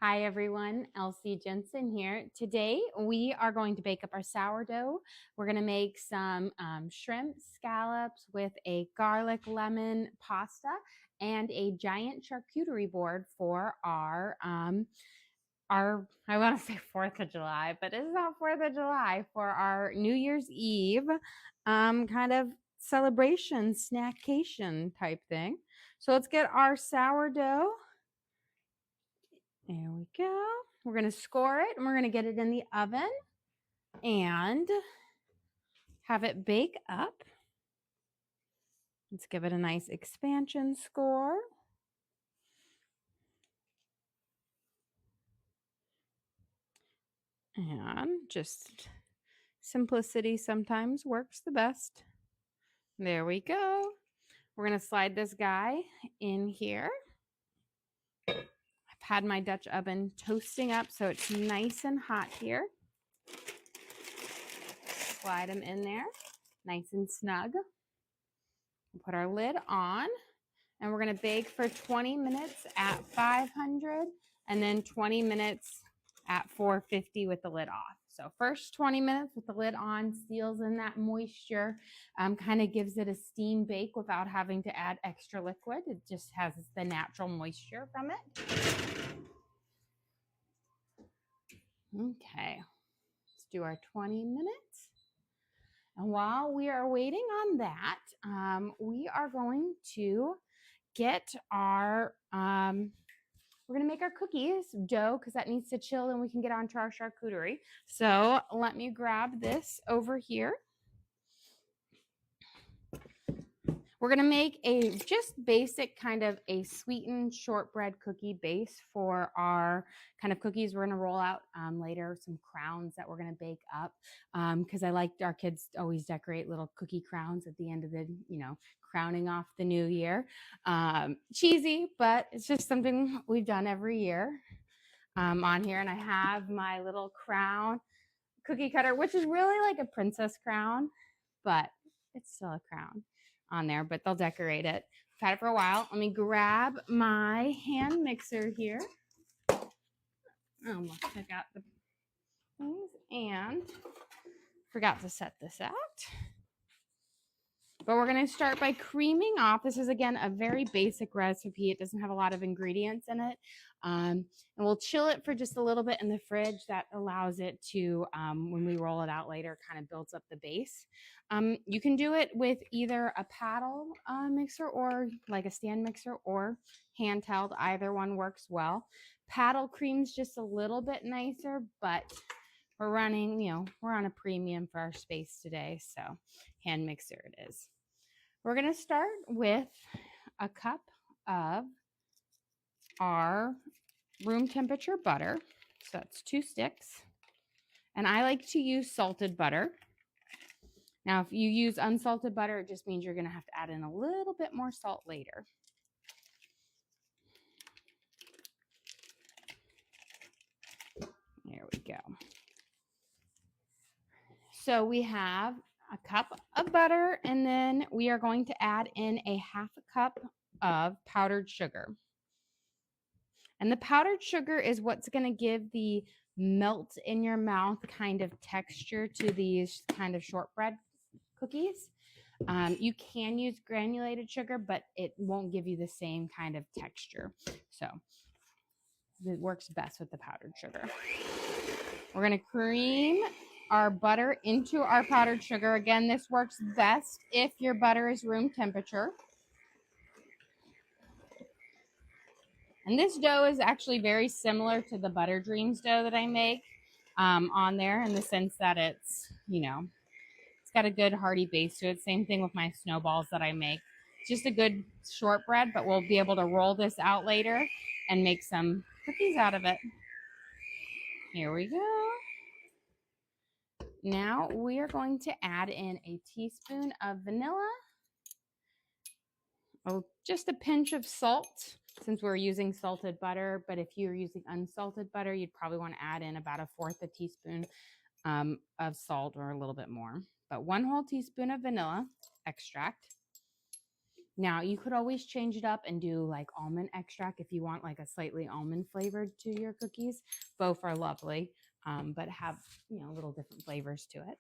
Hi everyone, Elsie Jensen here. Today we are going to bake up our sourdough. We're going to make some shrimp scallops with a garlic lemon pasta and a giant charcuterie board for our I want to say 4th of July, but it's not 4th of July, for our New Year's Eve kind of celebration snackcation type thing. So let's get our sourdough. There we go. We're going to score it and we're going to get it in the oven and have it bake up. Let's give it a nice expansion score. And just simplicity sometimes works the best. There we go. We're going to slide this guy in here. I've had my Dutch oven toasting up so it's nice and hot here. Slide them in there, nice and snug. Put our lid on, and we're going to bake for 20 minutes at 500 and then 20 minutes at 450 with the lid off. So first 20 minutes with the lid on seals in that moisture, kind of gives it a steam bake without having to add extra liquid. It just has the natural moisture from it. Okay, let's do our 20 minutes. And while we are waiting on that, we are going to get our, we're going to make our cookies dough because that needs to chill and we can get on to our charcuterie. So let me grab this over here. We're going to make a just basic kind of a sweetened shortbread cookie base for our kind of cookies. We're going to roll out later some crowns that we're going to bake up because I like our kids to always decorate little cookie crowns at the end of the, crowning off the new year. Cheesy, but it's just something we've done every year on here. And I have my little crown cookie cutter, which is really like a princess crown, but it's still a crown on there, but they'll decorate it. I've had it for a while. Let me grab my hand mixer here. Almost forgot the things and forgot to set this out. But we're going to start by creaming off. This is, again, a very basic recipe. It doesn't have a lot of ingredients in it. And we'll chill it for just a little bit in the fridge. That allows it to, when we roll it out later, kind of builds up the base. You can do it with either a paddle mixer or like a stand mixer or handheld. Either one works well. Paddle cream's just a little bit nicer, but we're running, we're on a premium for our space today, so hand mixer it is. We're going to start with a cup of our room temperature butter. So that's 2 sticks. And I like to use salted butter. Now, if you use unsalted butter, it just means you're going to have to add in a little bit more salt later. There we go. So we have a cup of butter, and then we are going to add in a 1/2 cup of powdered sugar. And the powdered sugar is what's going to give the melt in your mouth kind of texture to these kind of shortbread cookies. You can use granulated sugar, but it won't give you the same kind of texture. So it works best with the powdered sugar. We're going to cream our butter into our powdered sugar. Again, this works best if your butter is room temperature. And this dough is actually very similar to the Butter Dreams dough that I make on there, in the sense that it's, it's got a good hearty base to it. Same thing with my snowballs that I make. It's just a good shortbread, but we'll be able to roll this out later and make some cookies out of it. Here we go. Now we are going to add in a teaspoon of vanilla. Oh, just a pinch of salt, since we're using salted butter. But if you're using unsalted butter, you'd probably want to add in about 1/4 teaspoon of salt, or a little bit more. But 1 whole teaspoon of vanilla extract. Now, you could always change it up and do like almond extract if you want like a slightly almond flavored to your cookies. Both are lovely, but have, little different flavors to it.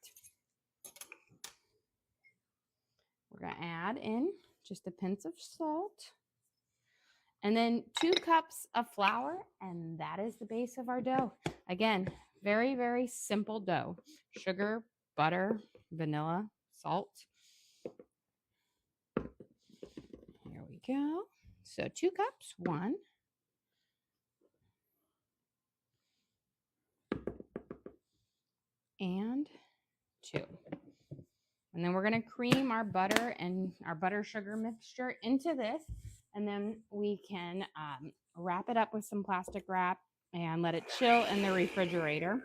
We're going to add in just a pinch of salt and then 2 cups of flour, and that is the base of our dough. Again, very, very simple dough. Sugar, butter, vanilla, salt. Here we go. So 2 cups, 1. And 2. And then we're going to cream our butter and our butter sugar mixture into this. And then we can wrap it up with some plastic wrap and let it chill in the refrigerator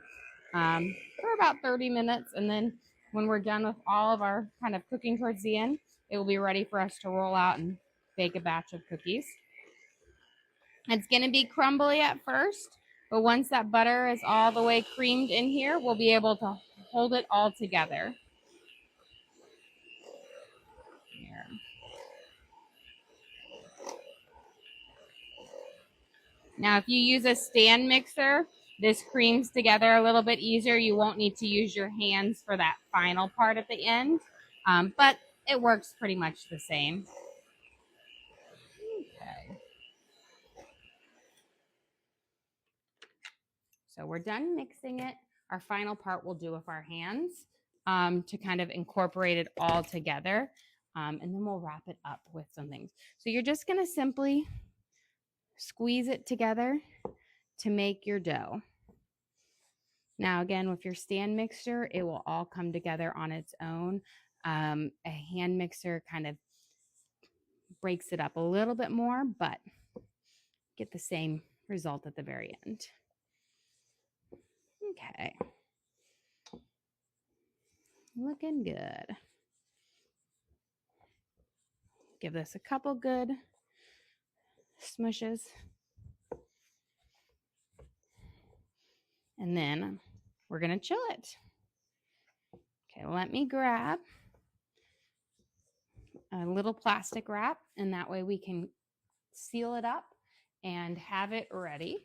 for about 30 minutes. And then when we're done with all of our kind of cooking towards the end, it will be ready for us to roll out and bake a batch of cookies. It's going to be crumbly at first, but once that butter is all the way creamed in here, we'll be able to hold it all together. Here. Now, if you use a stand mixer, this creams together a little bit easier. You won't need to use your hands for that final part at the end, but it works pretty much the same. Okay. So we're done mixing it. Our final part we'll do with our hands to kind of incorporate it all together. And then we'll wrap it up with some things. So you're just going to simply squeeze it together to make your dough. Now, again, with your stand mixer, it will all come together on its own. A hand mixer kind of breaks it up a little bit more, but get the same result at the very end. Okay. Looking good. Give this a couple good smushes. And then we're going to chill it. Okay, let me grab a little plastic wrap, and that way we can seal it up and have it ready.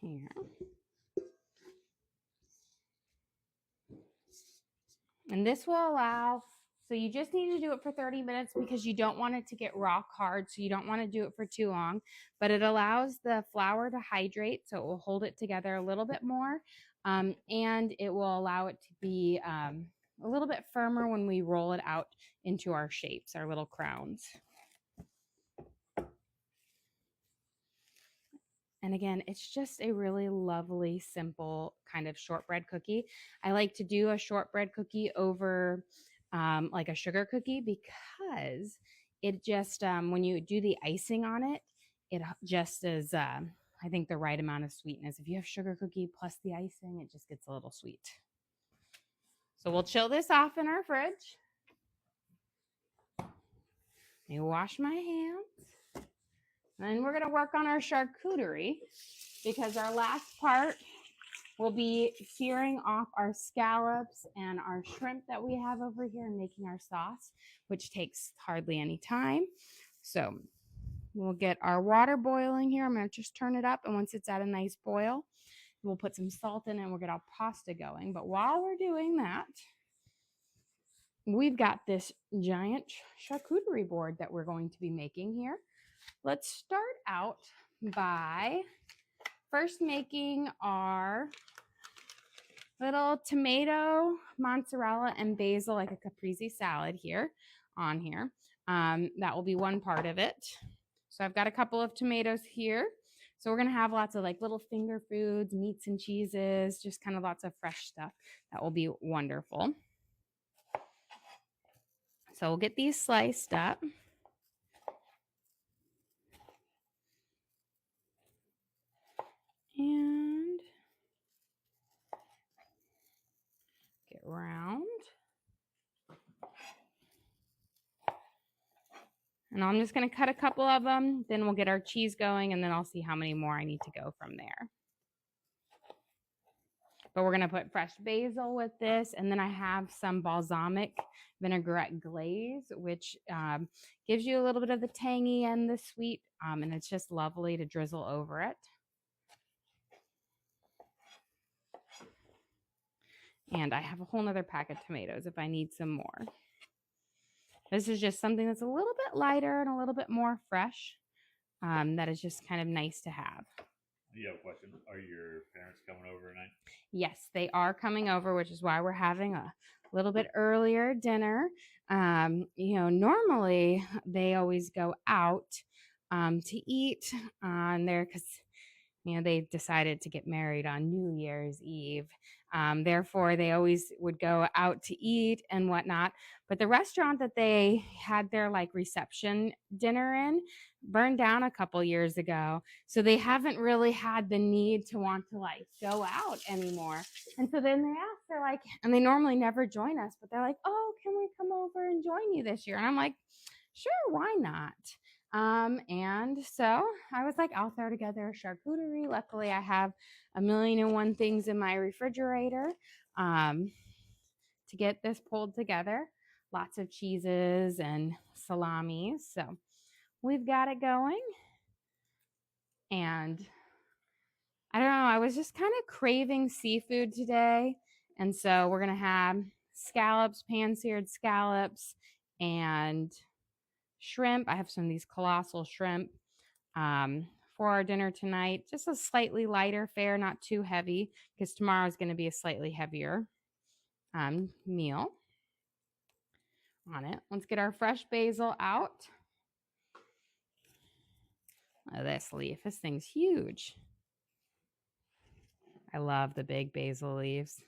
Here. And this will allow, so you just need to do it for 30 minutes because you don't want it to get rock hard, so you don't want to do it for too long, but it allows the flour to hydrate, so it will hold it together a little bit more, and it will allow it to be a little bit firmer when we roll it out into our shapes, our little crowns. And again, it's just a really lovely, simple kind of shortbread cookie. I like to do a shortbread cookie over like a sugar cookie because it just, when you do the icing on it, it just is, I think, the right amount of sweetness. If you have sugar cookie plus the icing, it just gets a little sweet. So we'll chill this off in our fridge. Let me wash my hands. And we're going to work on our charcuterie because our last part will be searing off our scallops and our shrimp that we have over here and making our sauce, which takes hardly any time. So we'll get our water boiling here. I'm going to just turn it up, and once it's at a nice boil, we'll put some salt in it and we'll get our pasta going. But while we're doing that, we've got this giant charcuterie board that we're going to be making here. Let's start out by first making our little tomato, mozzarella, and basil, like a caprese salad here on here. That will be one part of it. So I've got a couple of tomatoes here. So we're going to have lots of like little finger foods, meats and cheeses, just kind of lots of fresh stuff. That will be wonderful. So we'll get these sliced up. And get round. And I'm just going to cut a couple of them. Then we'll get our cheese going, and then I'll see how many more I need to go from there. But we're going to put fresh basil with this. And then I have some balsamic vinaigrette glaze, which gives you a little bit of the tangy and the sweet. And it's just lovely to drizzle over it. And I have a whole nother pack of tomatoes if I need some more. This is just something that's a little bit lighter and a little bit more fresh. That is just kind of nice to have. You have a question. Are your parents coming over tonight? Yes, they are coming over, which is why we're having a little bit earlier dinner. Normally they always go out to eat on there because they decided to get married on New Year's Eve. Therefore, they always would go out to eat and whatnot. But the restaurant that they had their reception dinner in burned down a couple years ago. So they haven't really had the need to want to go out anymore. And so then they asked, they're like, and they normally never join us, but they're like, oh, can we come over and join you this year? And I'm like, sure, why not? And so I was like, I'll throw together a charcuterie. Luckily, I have 1,000,001 things in my refrigerator to get this pulled together. Lots of cheeses and salamis. So we've got it going. And I don't know, I was just kind of craving seafood today. And so we're going to have scallops, pan-seared scallops, and shrimp. I have some of these colossal shrimp for our dinner tonight. Just a slightly lighter fare, not too heavy, because tomorrow is going to be a slightly heavier meal on it. Let's get our fresh basil out. Oh, this leaf. This thing's huge. I love the big basil leaves.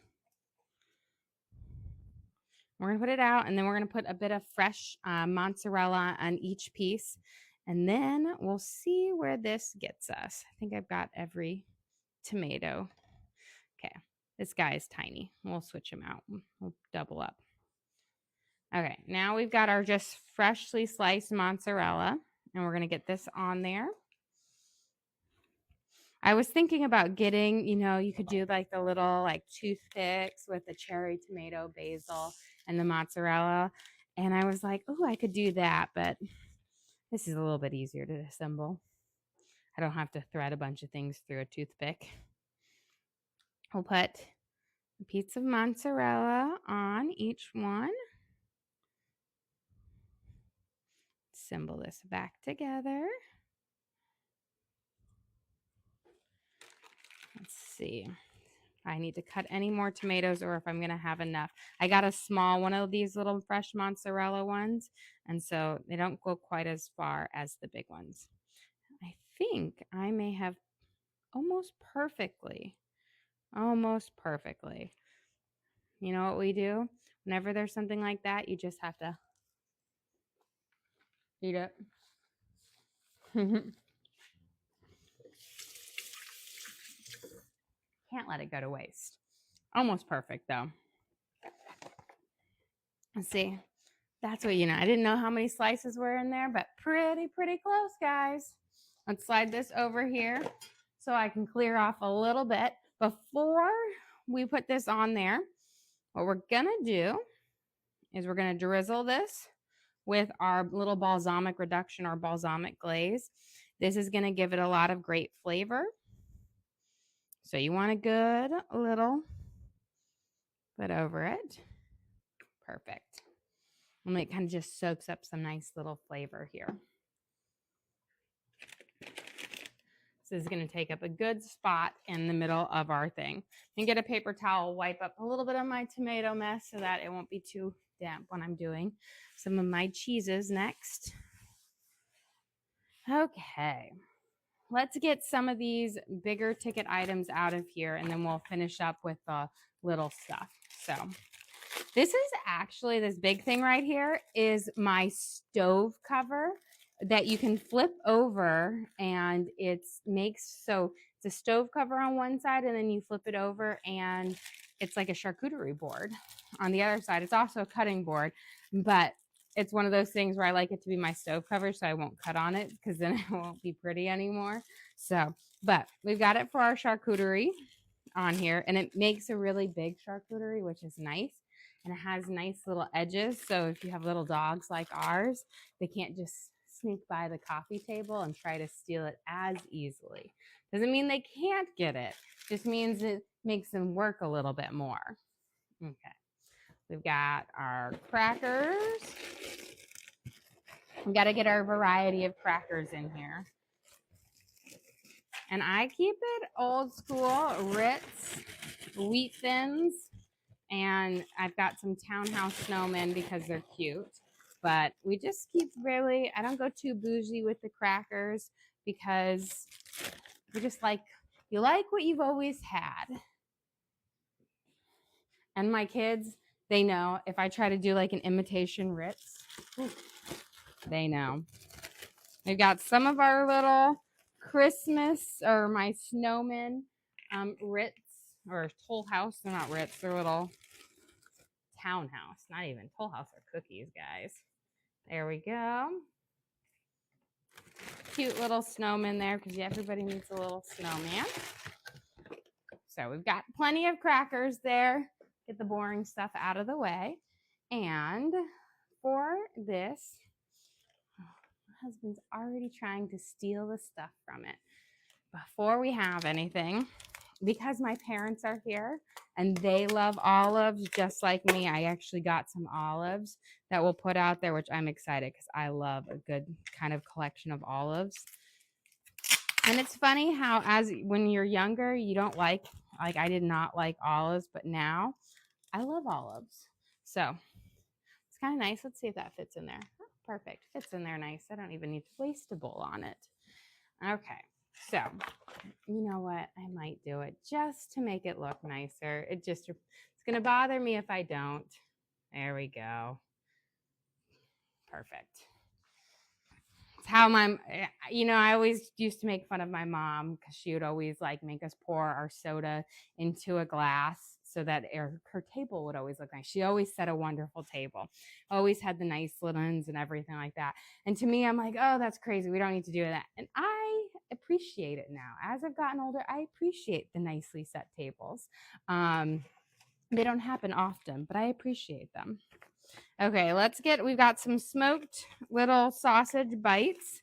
We're going to put it out, and then we're going to put a bit of fresh mozzarella on each piece. And then we'll see where this gets us. I think I've got every tomato. Okay, this guy is tiny. We'll switch him out. We'll double up. Okay, now we've got our just freshly sliced mozzarella, and we're going to get this on there. I was thinking about getting, you could do the little toothpicks with the cherry tomato, basil, and the mozzarella. And I was like, oh, I could do that, but this is a little bit easier to assemble. I don't have to thread a bunch of things through a toothpick. We'll put a piece of mozzarella on each one. Assemble this back together. Let's see if I need to cut any more tomatoes or if I'm going to have enough. I got a small one of these little fresh mozzarella ones, and so they don't go quite as far as the big ones. I think I may have almost perfectly. You know what we do? Whenever there's something like that, you just have to eat it. Can't let it go to waste. Almost perfect, though. Let's see. That's what I didn't know how many slices were in there, but pretty close, guys. Let's slide this over here so I can clear off a little bit. Before we put this on there, what we're going to do is we're going to drizzle this with our little balsamic reduction or balsamic glaze. This is going to give it a lot of great flavor. So you want a good little put over it. Perfect. And it kind of just soaks up some nice little flavor here. This is going to take up a good spot in the middle of our thing. And get a paper towel, wipe up a little bit of my tomato mess so that it won't be too damp when I'm doing some of my cheeses next. Okay. Let's get some of these bigger ticket items out of here, and then we'll finish up with the little stuff. So this is actually, this big thing right here is my stove cover that you can flip over, and it's a stove cover on one side, and then you flip it over and it's like a charcuterie board on the other side. It's also a cutting board, but it's one of those things where I like it to be my stove cover so I won't cut on it because then it won't be pretty anymore. So, but we've got it for our charcuterie on here, and it makes a really big charcuterie, which is nice. And it has nice little edges. So if you have little dogs like ours, they can't just sneak by the coffee table and try to steal it as easily. Doesn't mean they can't get it. Just means it makes them work a little bit more. Okay. We've got our crackers. We got to get our variety of crackers in here. And I keep it old school, Ritz, wheat thins, and I've got some Townhouse snowmen because they're cute. But we just keep really, I don't go too bougie with the crackers because we just like, you like what you've always had. And my kids, they know if I try to do like an imitation Ritz, they know. We've got some of our little Christmas or my snowmen Ritz or Toll House. They're not Ritz, they're little Townhouse. Not even Toll House are cookies, guys. There we go. Cute little snowman there because everybody needs a little snowman. So we've got plenty of crackers there. Get the boring stuff out of the way. And for this, my husband's already trying to steal the stuff from it. Before we have anything, because my parents are here and they love olives just like me, I actually got some olives that we'll put out there, which I'm excited because I love a good kind of collection of olives. And it's funny how when you're younger, you don't like I did not like olives, but now I love olives. So it's kind of nice. Let's see if that fits in there. Oh, perfect. Fits in there nice. I don't even need to waste a bowl on it. Okay. So, you know what? I might do it just to make it look nicer. It's going to bother me if I don't. There we go. Perfect. It's how I always used to make fun of my mom because she would always like make us pour our soda into a glass so that her table would always look nice. She always set a wonderful table, always had the nice linens and everything like that. And to me, I'm like, oh, that's crazy. We don't need to do that. And I appreciate it now. As I've gotten older, I appreciate the nicely set tables. They don't happen often, but I appreciate them. Okay, we've got some smoked little sausage bites,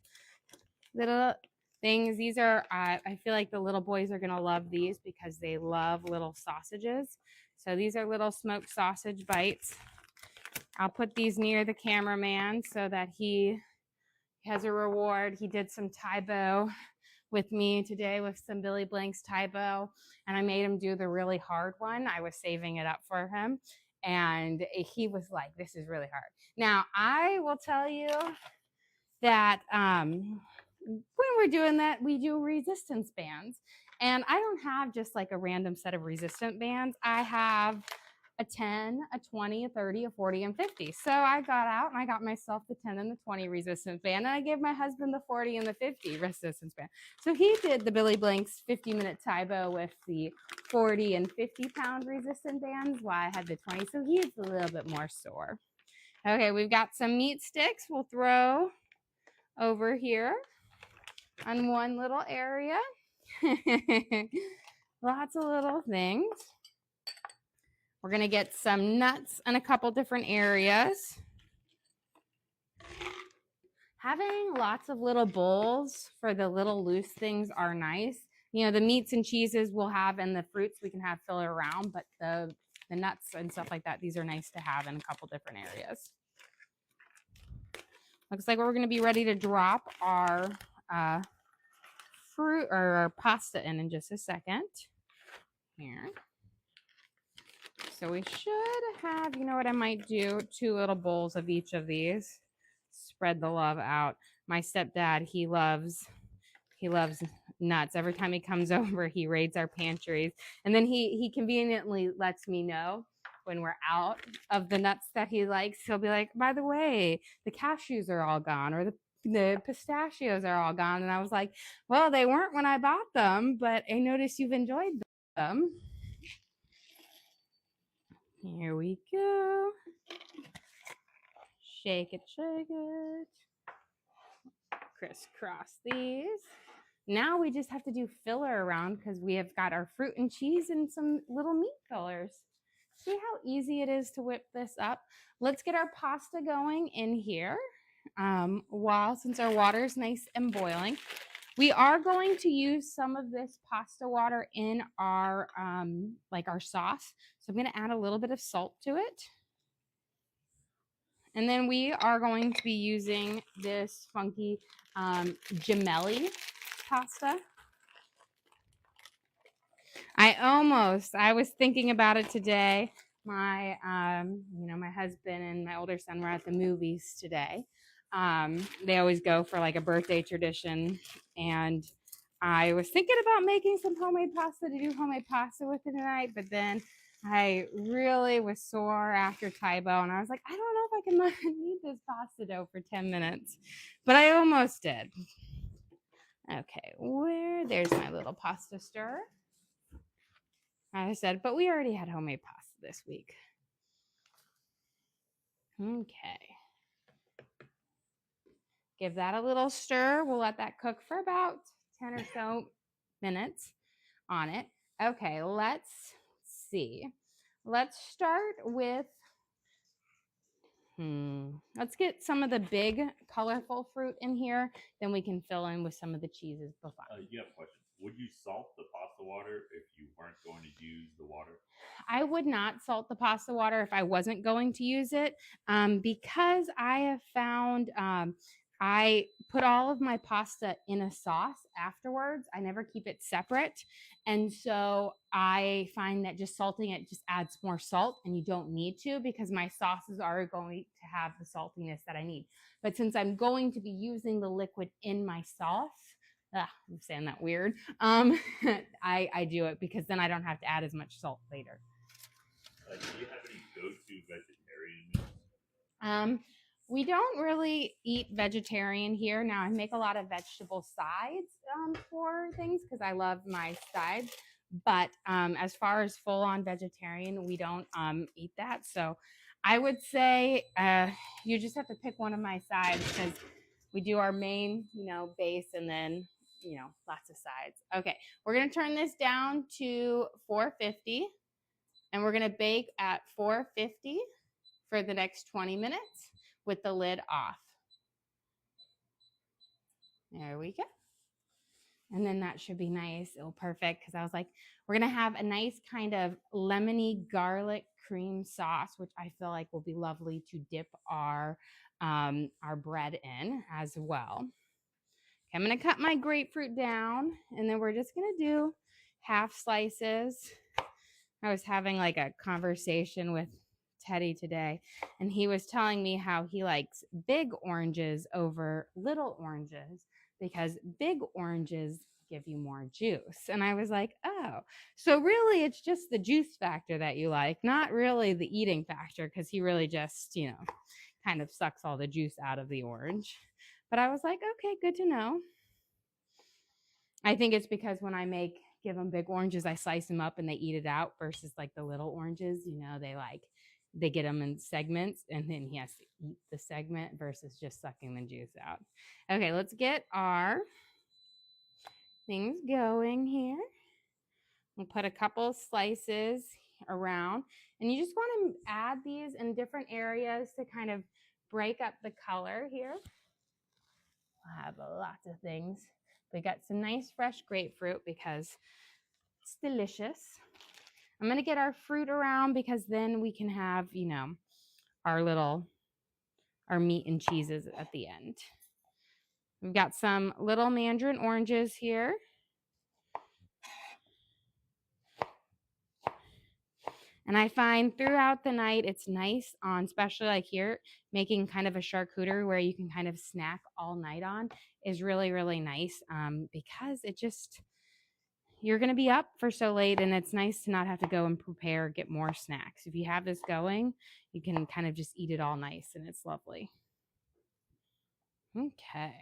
little things. These are, I feel like the little boys are going to love these because they love little sausages. So these are little smoked sausage bites. I'll put these near the cameraman so that he has a reward. He did some Tybo with me today with some Billy Blank's Tybo, and I made him do the really hard one. I was saving it up for him, and he was like, this is really hard. Now, I will tell you that when we're doing that, we do resistance bands, and I don't have just like a random set of resistant bands. I have a 10, a 20, a 30, a 40, and 50. So I got out and I got myself the 10 and the 20 resistance band, and I gave my husband the 40 and the 50 resistance band. So he did the Billy Blank's 50-minute Tybo with the 40 and 50-pound resistant bands while I had the 20. So he's a little bit more sore. Okay, we've got some meat sticks we'll throw over here on one little area. Lots of little things. We're going to get some nuts in a couple different areas. Having lots of little bowls for the little loose things are nice. You know, the meats and cheeses we'll have and the fruits we can have fill around, but the nuts and stuff like that, these are nice to have in a couple different areas. Looks like we're going to be ready to drop our fruit or our pasta in just a second. Here. So we should have, you know what I might do? 2 little bowls of each of these. Spread the love out. My stepdad, he loves nuts. Every time he comes over, he raids our pantries. And then he conveniently lets me know when we're out of the nuts that he likes. He'll be like, by the way, the cashews are all gone, or the pistachios are all gone. And I was like, well, they weren't when I bought them, but I noticed you've enjoyed them. Here we go. Shake it, shake it. Crisscross these. Now we just have to do filler around because we have got our fruit and cheese and some little meat fillers. See how easy it is to whip this up? Let's get our pasta going in here. Since our water is nice and boiling, we are going to use some of this pasta water in our our sauce. So I'm going to add a little bit of salt to it. And then we are going to be using this funky gemelli pasta. I was thinking about it today. My husband and my older son were at the movies today. They always go for like a birthday tradition. And I was thinking about making some homemade pasta to do homemade pasta with it tonight. But then I really was sore after Taibo. And I was like, I don't know if I can knead this pasta dough for 10 minutes. But I almost did. Okay, there's my little pasta stirrer. I said, but we already had homemade pasta this week. Okay. Give that a little stir. We'll let that cook for about 10 or so minutes on it. Okay, let's see. Let's start with, let's get some of the big colorful fruit in here. Then we can fill in with some of the cheeses before. You have a question. Would you salt the pasta water if you weren't going to use the water? I would not salt the pasta water if I wasn't going to use it because I have found I put all of my pasta in a sauce afterwards. I never keep it separate. And so I find that just salting it just adds more salt, and you don't need to because my sauces are going to have the saltiness that I need. But since I'm going to be using the liquid in my sauce, I'm saying that weird. I do it because then I don't have to add as much salt later. Do you have any go-to vegetarian meals? We don't really eat vegetarian here. Now I make a lot of vegetable sides for things because I love my sides. But as far as full-on vegetarian, we don't eat that. So I would say you just have to pick one of my sides because we do our main, base and then, lots of sides. Okay, we're going to turn this down to 450 and we're going to bake at 450 for the next 20 minutes with the lid off. There we go. And then that should be nice. It'll perfect because I was like, we're going to have a nice kind of lemony garlic cream sauce, which I feel like will be lovely to dip our bread in as well. Okay, I'm going to cut my grapefruit down and then we're just going to do half slices. I was having like a conversation with Teddy today, and he was telling me how he likes big oranges over little oranges because big oranges give you more juice. And I was like, oh, so really it's just the juice factor that you like, not really the eating factor, because he really just, kind of sucks all the juice out of the orange. But I was like, okay, good to know. I think it's because when I give them big oranges, I slice them up and they eat it out versus like the little oranges, they get them in segments and then he has to eat the segment versus just sucking the juice out. Okay, let's get our things going here. We'll put a couple slices around and you just want to add these in different areas to kind of break up the color here. We'll have lots of things. We got some nice fresh grapefruit because it's delicious. I'm going to get our fruit around because then we can have, our meat and cheeses at the end. We've got some little mandarin oranges here. And I find throughout the night, it's nice on, especially like here, making kind of a charcuterie where you can kind of snack all night on is really, really nice because you're going to be up for so late and it's nice to not have to go and get more snacks. If you have this going, you can kind of just eat it all nice and it's lovely. Okay.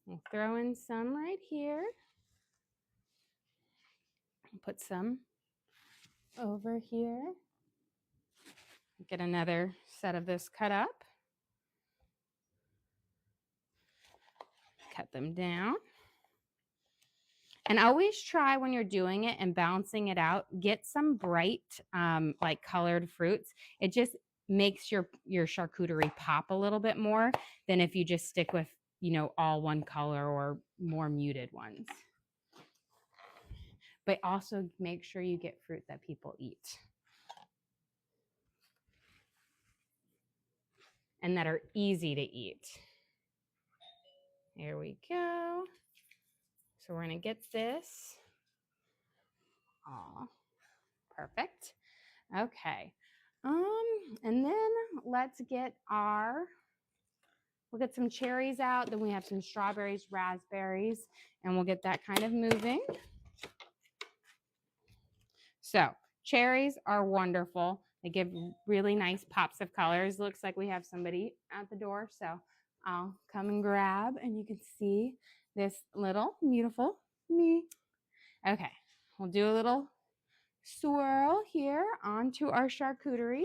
We'll throw in some right here. Put some over here. Get another set of this cut up. Cut them down. And always try when you're doing it and balancing it out, get some bright, like colored fruits. It just makes your charcuterie pop a little bit more than if you just stick with, all one color or more muted ones. But also make sure you get fruit that people eat and that are easy to eat. There we go. So we're going to get this. Oh, perfect. Okay. And then let's get we'll get some cherries out. Then we have some strawberries, raspberries, and we'll get that kind of moving. So cherries are wonderful. They give really nice pops of colors. Looks like we have somebody at the door. So I'll come and grab, and you can see this little beautiful me. Okay. We'll do a little swirl here onto our charcuterie.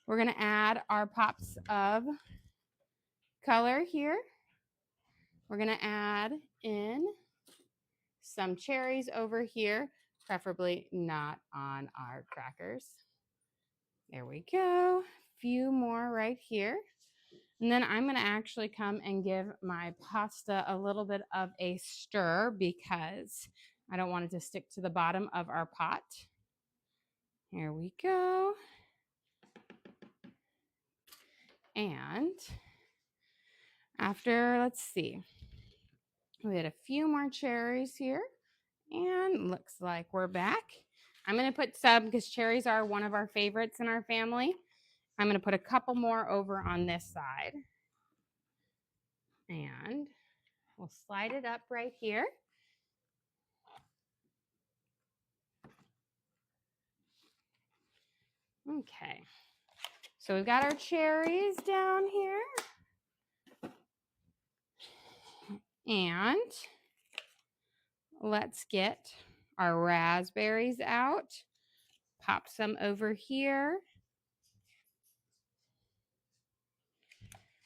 We're going to add our pops of color here. We're going to add in some cherries over here, preferably not on our crackers. There we go. A few more right here. And then I'm going to actually come and give my pasta a little bit of a stir because I don't want it to stick to the bottom of our pot. Here we go. And after, let's see, we had a few more cherries here, and looks like we're back. I'm going to put some, because cherries are one of our favorites in our family. I'm going to put a couple more over on this side. And we'll slide it up right here. Okay. So we've got our cherries down here. And let's get our raspberries out. Pop some over here.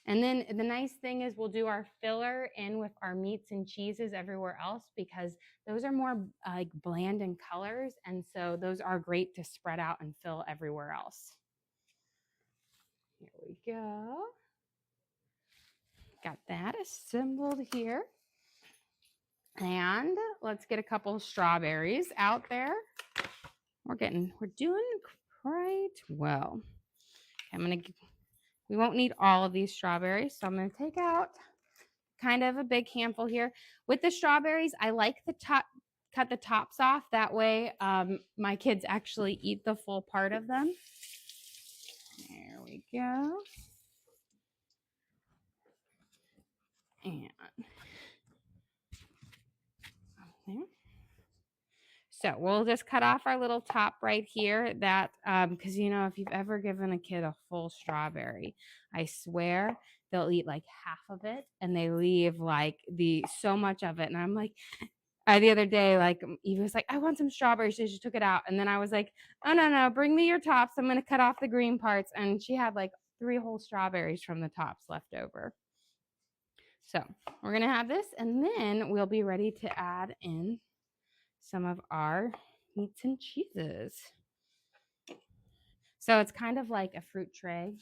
And then the nice thing is we'll do our filler in with our meats and cheeses everywhere else because those are more like bland in colors. And so those are great to spread out and fill everywhere else. Here we go. Got that assembled here. And let's get a couple of strawberries out there. We're doing quite well. We won't need all of these strawberries, so I'm going to take out kind of a big handful here. With the strawberries, I like cut the tops off. That way my kids actually eat the full part of them. There we go. And okay. So we'll just cut off our little top right here. That because if you've ever given a kid a full strawberry, I swear they'll eat like half of it and they leave like so much of it. And I'm like, the other day, like Eva was like, I want some strawberries. So she took it out, and then I was like, oh no, bring me your tops. I'm gonna cut off the green parts. And she had like 3 whole strawberries from the tops left over. So we're gonna have this, and then we'll be ready to add in some of our meats and cheeses. So it's kind of like a fruit tray,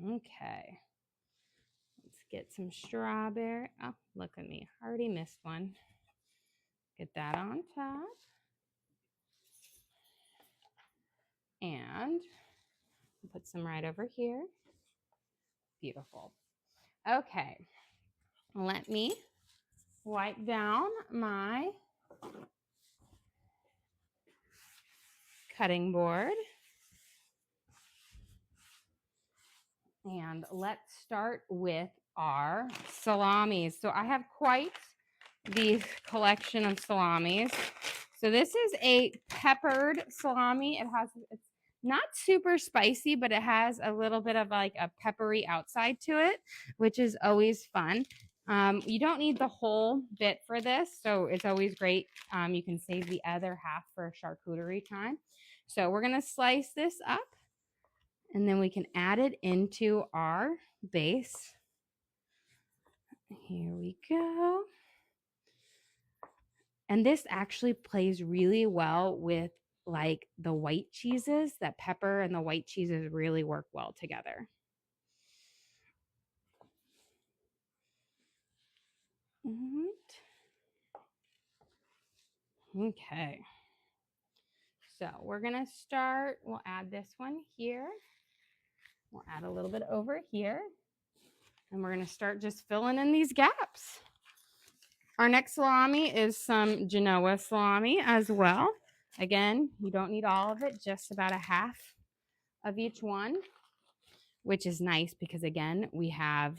Okay. Let's get some strawberry. Oh, look at me. Already missed one. Get that on top. And put some right over here. Beautiful. Okay. Let me wipe down my cutting board. And let's start with our salamis. So I have quite the collection of salamis. So this is a peppered salami. It's not super spicy, but it has a little bit of like a peppery outside to it, which is always fun. You don't need the whole bit for this, so it's always great. You can save the other half for charcuterie time. So we're going to slice this up, and then we can add it into our base. Here we go. And this actually plays really well with like the white cheeses. That pepper and the white cheeses really work well together. Okay. So we're going to start. We'll add this one here. We'll add a little bit over here. And we're going to start just filling in these gaps. Our next salami is some Genoa salami as well. Again, you don't need all of it, just about a half of each one, which is nice because, again, we have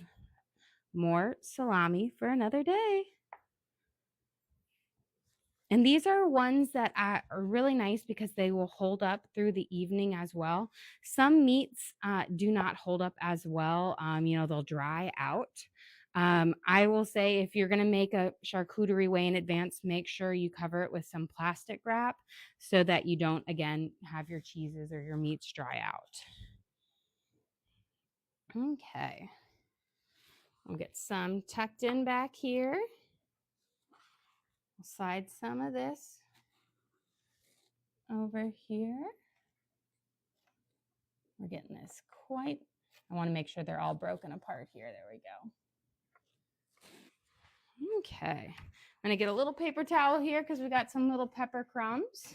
more salami for another day. And these are ones that are really nice because they will hold up through the evening as well. Some meats do not hold up as well. They'll dry out. I will say if you're going to make a charcuterie way in advance, make sure you cover it with some plastic wrap so that you don't, again, have your cheeses or your meats dry out. Okay. We'll get some tucked in back here. We'll slide some of this over here. We're getting this I want to make sure they're all broken apart here. There we go. Okay. I'm going to get a little paper towel here because we got some little pepper crumbs.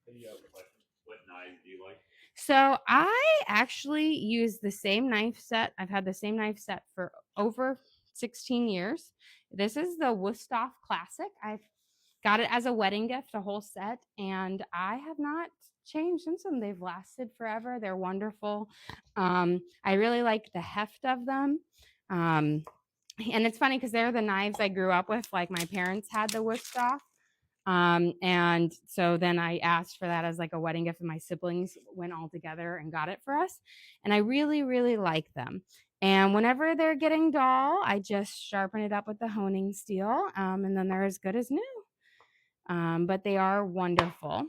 What knives do you like? So I actually use the same knife set. I've had the same knife set for over 16 years. This is the Wusthof Classic. I've got it as a wedding gift, a whole set, and I have not changed since them. They've lasted forever. They're wonderful. I really like the heft of them. And it's funny because they're the knives I grew up with. Like my parents had the Wusthof. And so then I asked for that as like a wedding gift, and my siblings went all together and got it for us. And I really, really like them. And whenever they're getting dull, I just sharpen it up with the honing steel, and then they're as good as new. But they are wonderful.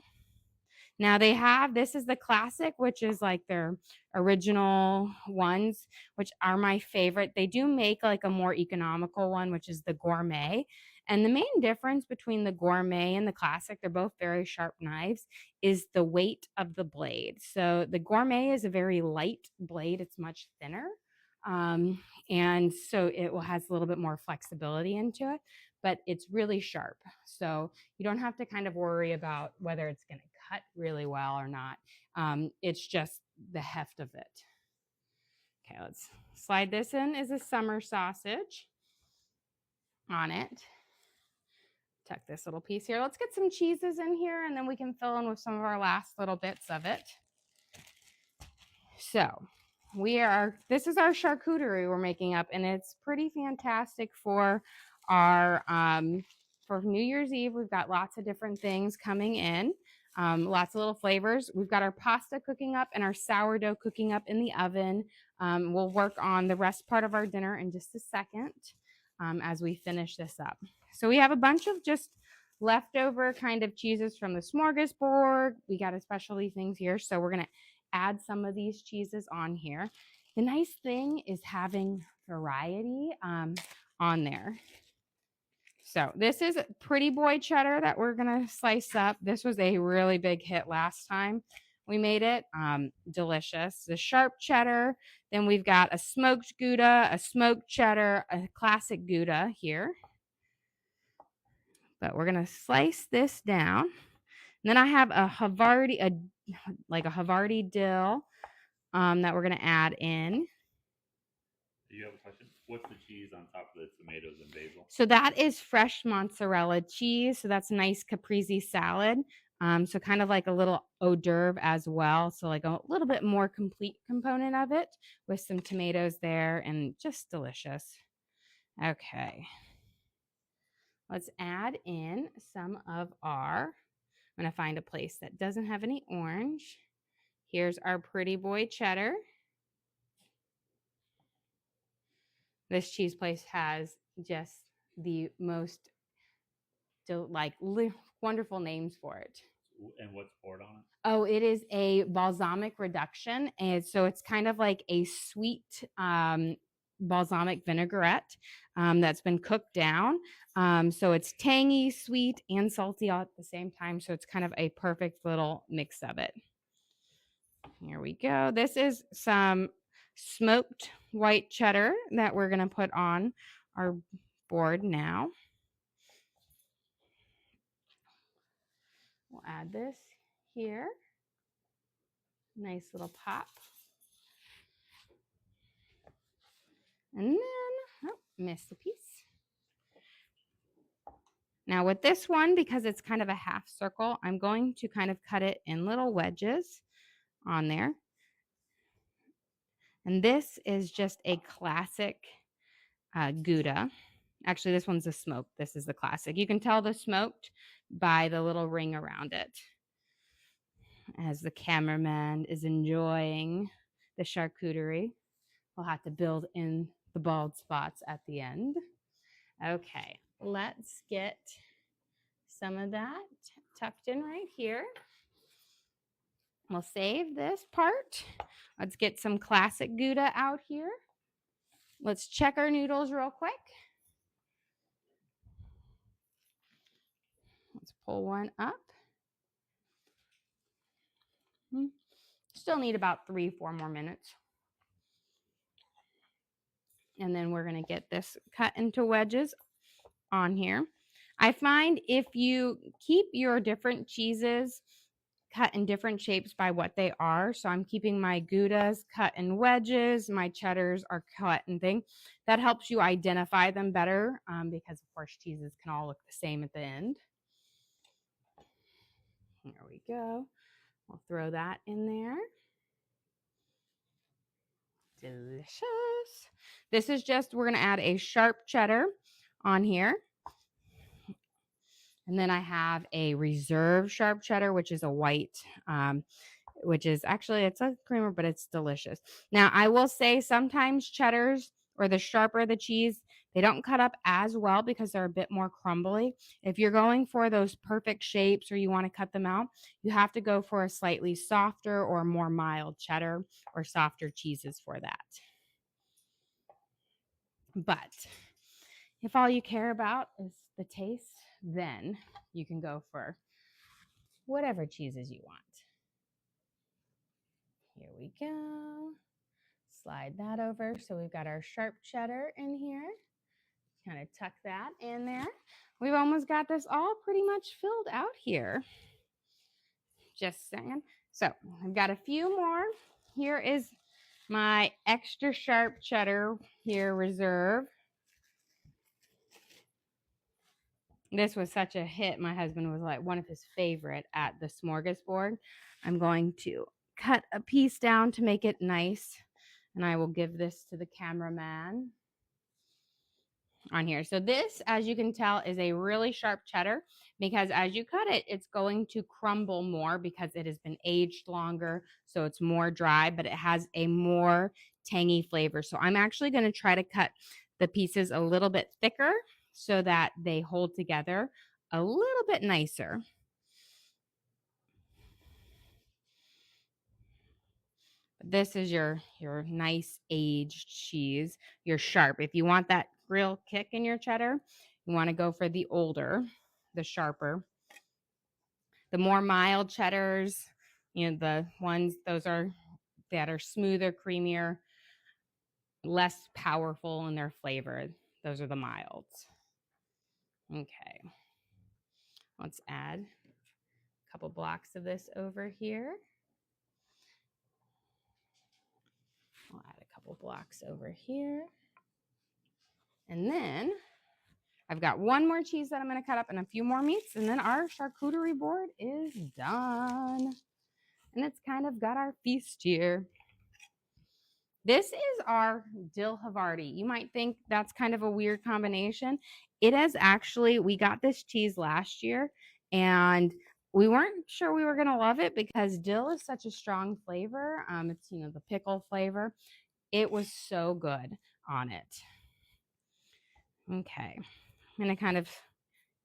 Now this is the classic, which is like their original ones, which are my favorite. They do make like a more economical one, which is the gourmet. And the main difference between the gourmet and the classic, they're both very sharp knives, is the weight of the blade. So the gourmet is a very light blade. It's much thinner. And so it has a little bit more flexibility into it, but it's really sharp. So you don't have to kind of worry about whether it's going to cut really well or not. It's just the heft of it. Okay, let's slide this in as a summer sausage on it. Tuck this little piece here. Let's get some cheeses in here, and then we can fill in with some of our last little bits of it. So this is our charcuterie we're making up, and it's pretty fantastic for our for New Year's Eve. We've got lots of different things coming in, lots of little flavors. We've got our pasta cooking up and our sourdough cooking up in the oven. We'll work on the rest part of our dinner in just a second as we finish this up. So we have a bunch of just leftover kind of cheeses from the smorgasbord. We got especially things here, so we're gonna add some of these cheeses on here. The nice thing is having variety on there. So this is Pretty Boy cheddar that we're gonna slice up. This was a really big hit last time we made it. Delicious. The sharp cheddar. Then we've got a smoked Gouda, a smoked cheddar, a classic Gouda here. But we're gonna slice this down. And then I have a Havarti, like a Havarti dill that we're gonna add in. Do you have a question? What's the cheese on top of the tomatoes and basil? So that is fresh mozzarella cheese. So that's nice caprese salad. So kind of like a little hors d'oeuvre as well. So like a little bit more complete component of it with some tomatoes there, and just delicious. Okay. Let's add in some of I'm going to find a place that doesn't have any orange. Here's our Pretty Boy cheddar. This cheese place has just the most wonderful names for it. And what's poured on it? Oh, it is a balsamic reduction. And so it's kind of like a sweet balsamic vinaigrette that's been cooked down. So it's tangy, sweet, and salty all at the same time. So it's kind of a perfect little mix of it. Here we go. This is some smoked white cheddar that we're going to put on our board now. We'll add this here. Nice little pop. And then, missed a piece. Now with this one, because it's kind of a half circle, I'm going to kind of cut it in little wedges on there. And this is just a classic Gouda. Actually, this one's a smoked. This is the classic. You can tell the smoked by the little ring around it. As the cameraman is enjoying the charcuterie, we'll have to build in the bald spots at the end. Okay, let's get some of that tucked in right here. We'll save this part. Let's get some classic Gouda out here. Let's check our noodles real quick. Let's pull one up. Still need about 3-4 more minutes. And then we're going to get this cut into wedges on here. I find if you keep your different cheeses cut in different shapes by what they are, so I'm keeping my Goudas cut in wedges, my cheddars are cut in things, that helps you identify them better because, of course, cheeses can all look the same at the end. There we go. We'll throw that in there. Delicious. This is just, we're going to add a sharp cheddar on here. And then I have a reserve sharp cheddar, which is a white, which is actually, it's a creamer, but it's delicious. Now, I will say sometimes cheddars, or the sharper the cheese, they don't cut up as well because they're a bit more crumbly. If you're going for those perfect shapes or you want to cut them out, you have to go for a slightly softer or more mild cheddar or softer cheeses for that. But if all you care about is the taste, then you can go for whatever cheeses you want. Here we go. Slide that over. So we've got our sharp cheddar in here. Kind of tuck that in there. We've almost got this all pretty much filled out here. Just saying. So I've got a few more. Here is my extra sharp cheddar here, reserve. This was such a hit. My husband was like one of his favorite at the smorgasbord. I'm going to cut a piece down to make it nice. And I will give this to the cameraman on here. So this, as you can tell, is a really sharp cheddar because as you cut it, it's going to crumble more because it has been aged longer. So it's more dry, but it has a more tangy flavor. So I'm actually going to try to cut the pieces a little bit thicker so that they hold together a little bit nicer. This is your nice aged cheese, your sharp. If you want that real kick in your cheddar, you want to go for the older, the sharper. The more mild cheddars, the ones that are smoother, creamier, less powerful in their flavor. Those are the milds. Okay. Let's add a couple blocks of this over here. I'll add a couple blocks over here. And then I've got one more cheese that I'm going to cut up and a few more meats. And then our charcuterie board is done. And it's kind of got our feast here. This is our dill Havarti. You might think that's kind of a weird combination. It is actually, we got this cheese last year and we weren't sure we were going to love it because dill is such a strong flavor. It's, the pickle flavor. It was so good on it. Okay, I'm going to kind of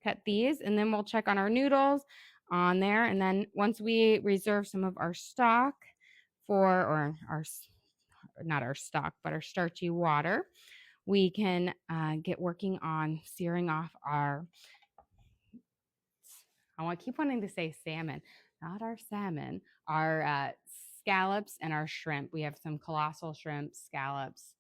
cut these, and then we'll check on our noodles on there. And then once we reserve some of our stock or our, not our stock, but our starchy water, we can get working on searing off our, I keep wanting to say salmon, not our salmon, our scallops and our shrimp. We have some colossal shrimp scallops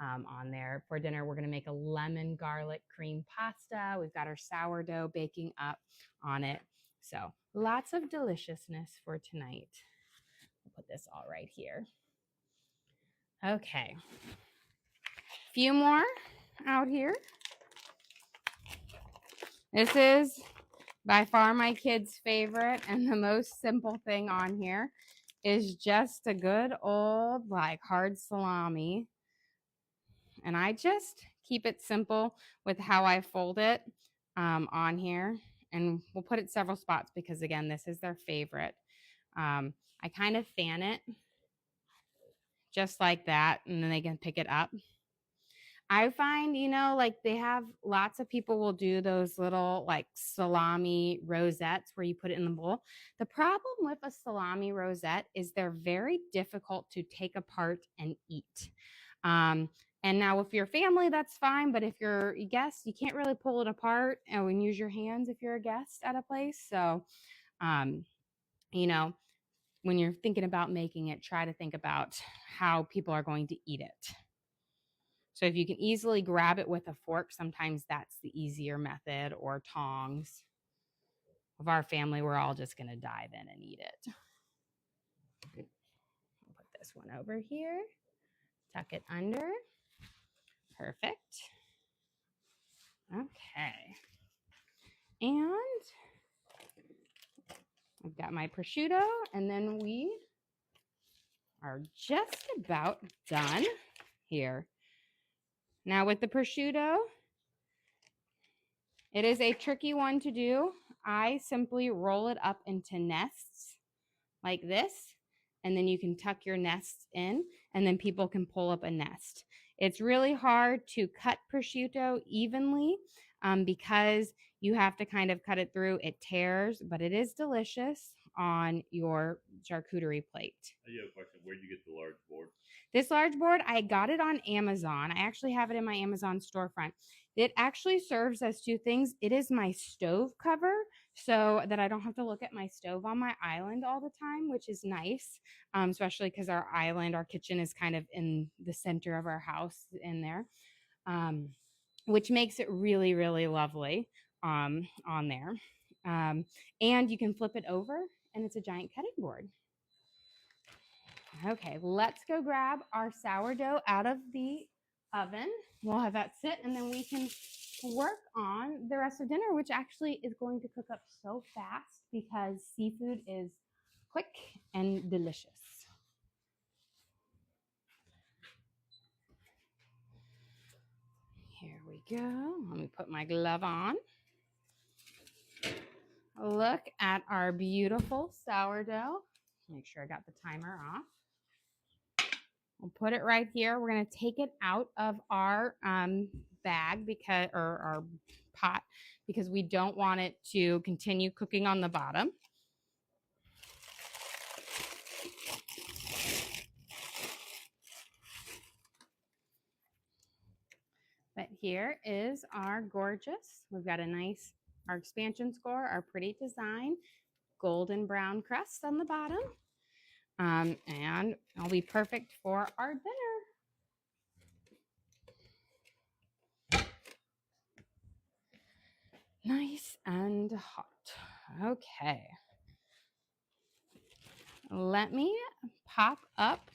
on there. For dinner, we're going to make a lemon garlic cream pasta. We've got our sourdough baking up on it. So lots of deliciousness for tonight. I'll put this all right here. Okay. Few more out here. This is by far my kids' favorite, and the most simple thing on here is just a good old like hard salami. And I just keep it simple with how I fold it on here. And we'll put it several spots because, again, this is their favorite. I kind of fan it just like that, and then they can pick it up. I find, like they have lots of people will do those little like salami rosettes where you put it in the bowl. The problem with a salami rosette is they're very difficult to take apart and eat. And now if you're family, that's fine. But if you're a guest, you can't really pull it apart and use your hands if you're a guest at a place. So, you know, when you're thinking about making it, try to think about how people are going to eat it. So if you can easily grab it with a fork, sometimes that's the easier method, or tongs. Of our family, we're all just going to dive in and eat it. I'll put this one over here. Tuck it under. Perfect. Okay. And I've got my prosciutto, and then we are just about done here. Now with the prosciutto, it is a tricky one to do. I simply roll it up into nests like this, and then you can tuck your nests in, and then people can pull up a nest. It's really hard to cut prosciutto evenly because you have to kind of cut it through. It tears, but it is delicious on your charcuterie plate. I do have a question. Where did you get the large board? This large board, I got it on Amazon. I actually have it in my Amazon storefront. It actually serves as two things. It is my stove cover so that I don't have to look at my stove on my island all the time, which is nice, especially because our island, our kitchen is kind of in the center of our house in there, which makes it really, really lovely on there. And you can flip it over, and it's a giant cutting board. Okay, let's go grab our sourdough out of the oven. We'll have that sit, and then we can work on the rest of dinner, which actually is going to cook up so fast because seafood is quick and delicious. Here we go. Let me put my glove on. Look at our beautiful sourdough. Make sure I got the timer off. We'll put it right here. We're going to take it out of our bag or our pot because we don't want it to continue cooking on the bottom. But here is our gorgeous. We've got our expansion score, our pretty design, golden brown crust on the bottom. And it'll be perfect for our dinner. Nice and hot. Okay. Let me pop up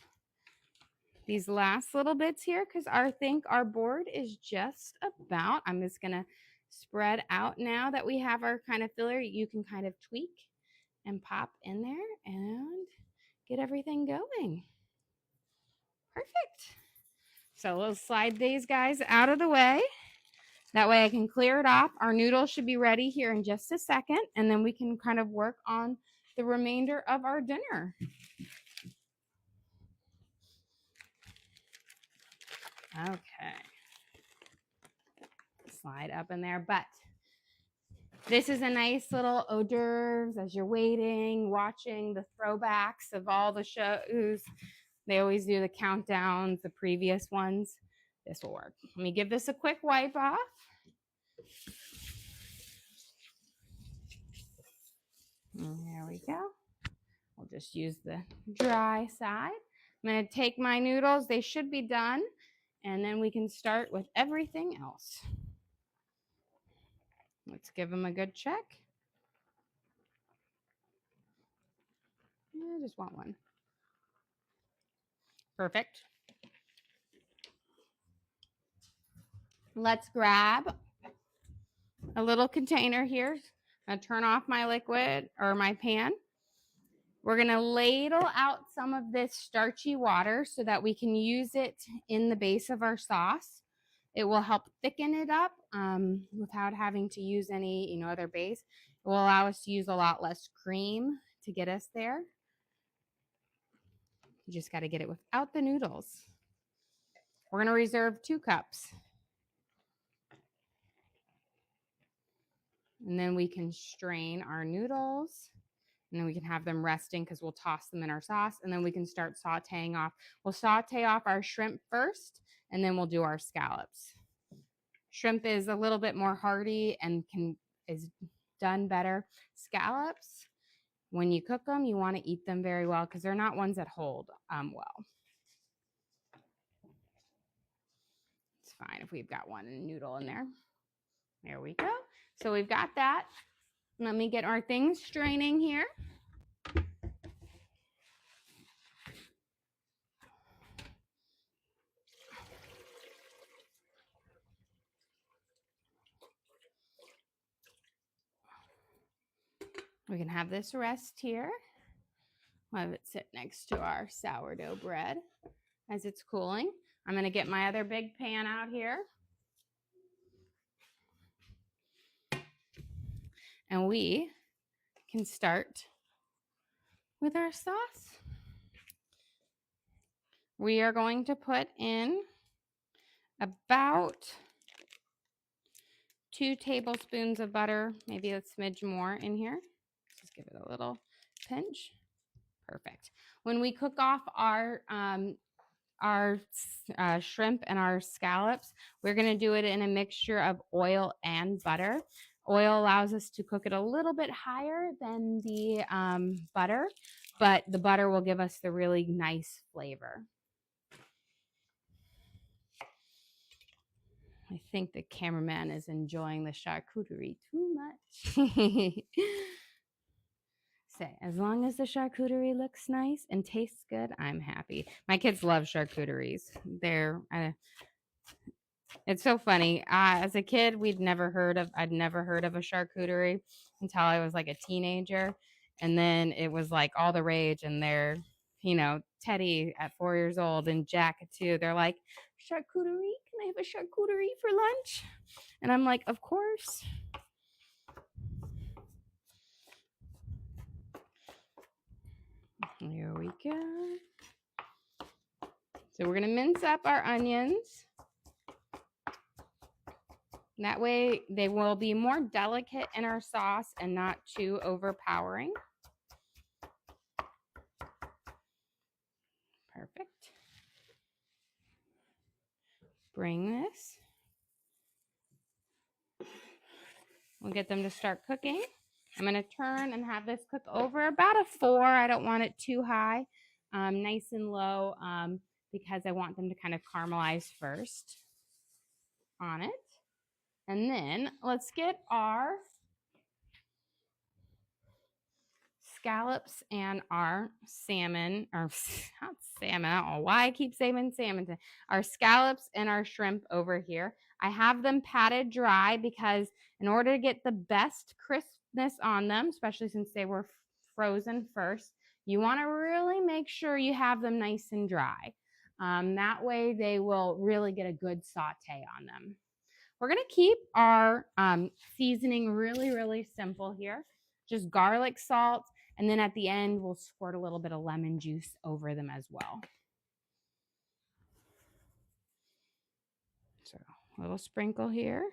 these last little bits here because I think our board is just about. I'm just going to spread out now that we have our kind of filler. You can kind of tweak and pop in there and get everything going. Perfect. So we'll slide these guys out of the way. That way I can clear it off. Our noodles should be ready here in just a second, and then we can kind of work on the remainder of our dinner. Okay. slide up in there. But this is a nice little hors d'oeuvres as you're waiting, watching the throwbacks of all the shows. They always do the countdowns, the previous ones. This will work. Let me give this a quick wipe off. And there we go. I'll just use the dry side. I'm going to take my noodles. They should be done. And then we can start with everything else. Let's give them a good check. I just want one. Perfect. Let's grab a little container here. I'm going to turn off my liquid or my pan. We're going to ladle out some of this starchy water so that we can use it in the base of our sauce. It will help thicken it up without having to use any other base. It will allow us to use a lot less cream to get us there. You just got to get it without the noodles. We're going to reserve 2 cups. And then we can strain our noodles. And then we can have them resting because we'll toss them in our sauce. And then we can start sauteing off. We'll saute off our shrimp first, and then we'll do our scallops. Shrimp is a little bit more hearty and is done better. Scallops, when you cook them, you want to eat them very well because they're not ones that hold well. It's fine if we've got one noodle in there. There we go. So we've got that. Let me get our things straining here. We can have this rest here. We'll have it sit next to our sourdough bread as it's cooling. I'm going to get my other big pan out here. And we can start with our sauce. We are going to put in about 2 tablespoons of butter, maybe a smidge more in here. Just give it a little pinch. Perfect. When we cook off our shrimp and our scallops, we're going to do it in a mixture of oil and butter. Oil allows us to cook it a little bit higher than the butter, but the butter will give us the really nice flavor. I think the cameraman is enjoying the charcuterie too much. Say, as long as the charcuterie looks nice and tastes good, I'm happy. My kids love charcuteries. It's so funny. As a kid, I'd never heard of a charcuterie until I was like a teenager. And then it was like all the rage, and they're, Teddy at 4 years old and Jack at 2, they're like, charcuterie? Can I have a charcuterie for lunch? And I'm like, of course. Here we go. So we're going to mince up our onions. That way they will be more delicate in our sauce and not too overpowering. Perfect. Bring this. We'll get them to start cooking. I'm going to turn and have this cook over about a 4. I don't want it too high, nice and low, because I want them to kind of caramelize first on it. And then let's get our scallops and our salmon, or not salmon, I don't know why I keep saying salmon. Our scallops and our shrimp over here. I have them patted dry because in order to get the best crispness on them, especially since they were frozen first, you want to really make sure you have them nice and dry. That way they will really get a good saute on them. We're going to keep our seasoning really, really simple here. Just garlic, salt, and then at the end, we'll squirt a little bit of lemon juice over them as well. So a little sprinkle here.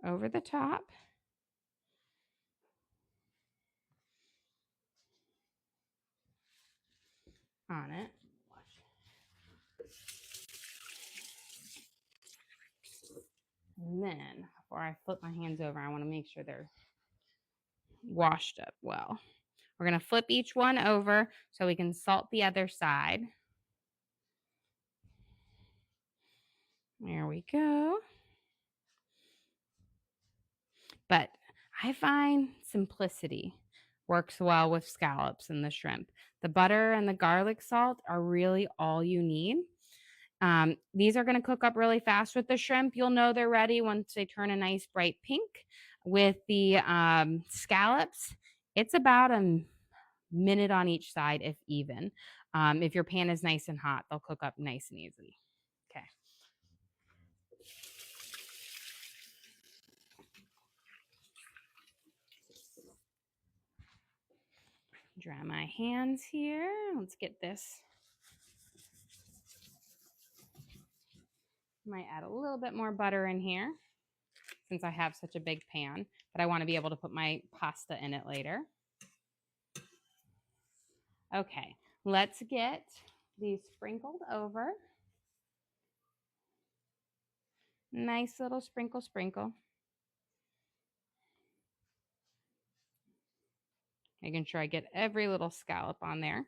over the top. On it. And then before I flip my hands over, I want to make sure they're washed up well. We're going to flip each one over so we can salt the other side. There we go. But I find simplicity works well with scallops and the shrimp. The butter and the garlic salt are really all you need. These are going to cook up really fast with the shrimp. You'll know they're ready once they turn a nice bright pink. With the scallops, it's about a minute on each side, if even. If your pan is nice and hot, they'll cook up nice and easy. Okay. Dry my hands here. Let's get this. Might add a little bit more butter in here since I have such a big pan, but I want to be able to put my pasta in it later. Okay, let's get these sprinkled over. Nice little sprinkle, sprinkle. Making sure I get every little scallop on there.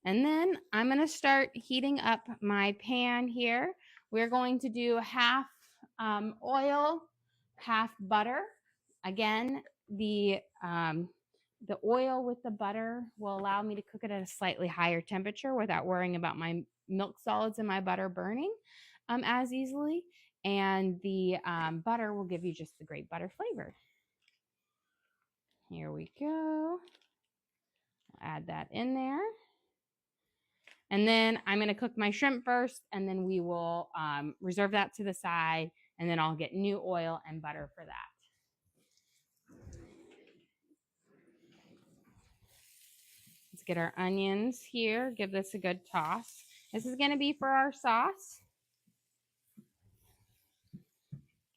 And then I'm going to start heating up my pan here. We're going to do half oil, half butter. Again, the oil with the butter will allow me to cook it at a slightly higher temperature without worrying about my milk solids and my butter burning as easily. And the butter will give you just the great butter flavor. Here we go. I'll add that in there. And then I'm going to cook my shrimp first, and then we will reserve that to the side, and then I'll get new oil and butter for that. Let's get our onions here. Give this a good toss. This is going to be for our sauce,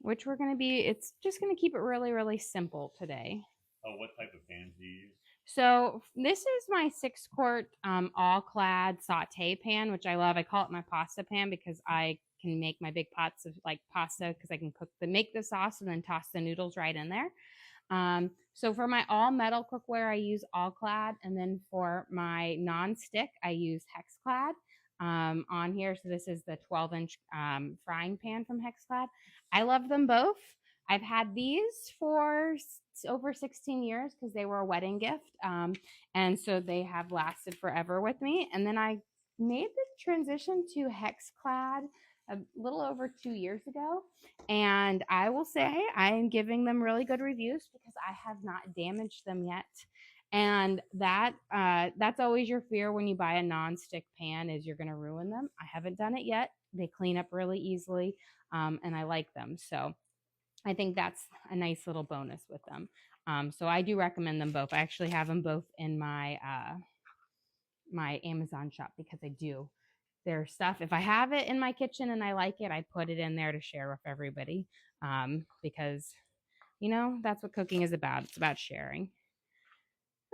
which we're going to be, it's just going to keep it really, really simple today. Oh, what type of pans do you use? So this is my 6-quart all-clad saute pan, which I love. I call it my pasta pan because I can make my big pots of like pasta because I can make the sauce and then toss the noodles right in there. So for my all metal cookware, I use all-clad, and then for my non-stick, I use hex-clad on here. So this is the 12-inch frying pan from hex-clad. I love them both. I've had these for over 16 years because they were a wedding gift. And so they have lasted forever with me. And then I made the transition to hex-clad a little over 2 years ago. And I will say I am giving them really good reviews because I have not damaged them yet. And that's always your fear when you buy a non-stick pan is you're going to ruin them. I haven't done it yet. They clean up really easily, and I like them. So I think that's a nice little bonus with them. So I do recommend them both. I actually have them both in my my Amazon shop because I do their stuff. If I have it in my kitchen and I like it, I put it in there to share with everybody because, you know, that's what cooking is about. It's about sharing.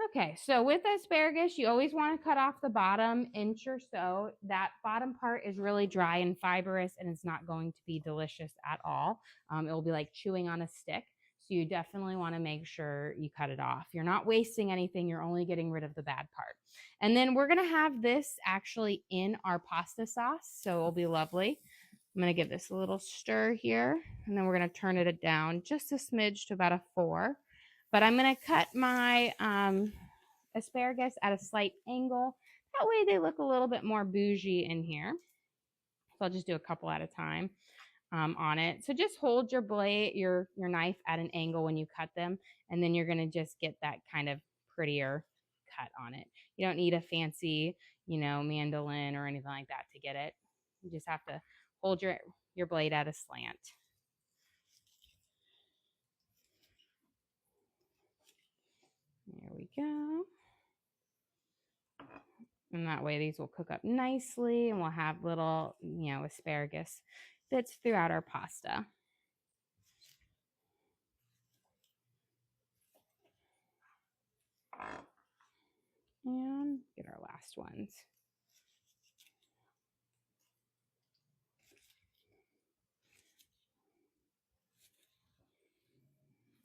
Okay, so with asparagus, you always want to cut off the bottom inch or so. That bottom part is really dry and fibrous, and it's not going to be delicious at all. It will be like chewing on a stick. So you definitely want to make sure you cut it off. You're not wasting anything. You're only getting rid of the bad part. And then we're going to have this actually in our pasta sauce. So it'll be lovely. I'm going to give this a little stir here, and then we're going to turn it down just a smidge to about a 4. But I'm going to cut my asparagus at a slight angle. That way they look a little bit more bougie in here. So I'll just do a couple at a time on it. So just hold your blade, your knife at an angle when you cut them, and then you're going to just get that kind of prettier cut on it. You don't need a fancy, you know, mandolin or anything like that to get it. You just have to hold your blade at a slant. There we go. And that way these will cook up nicely and we'll have little, you know, asparagus bits throughout our pasta. last ones.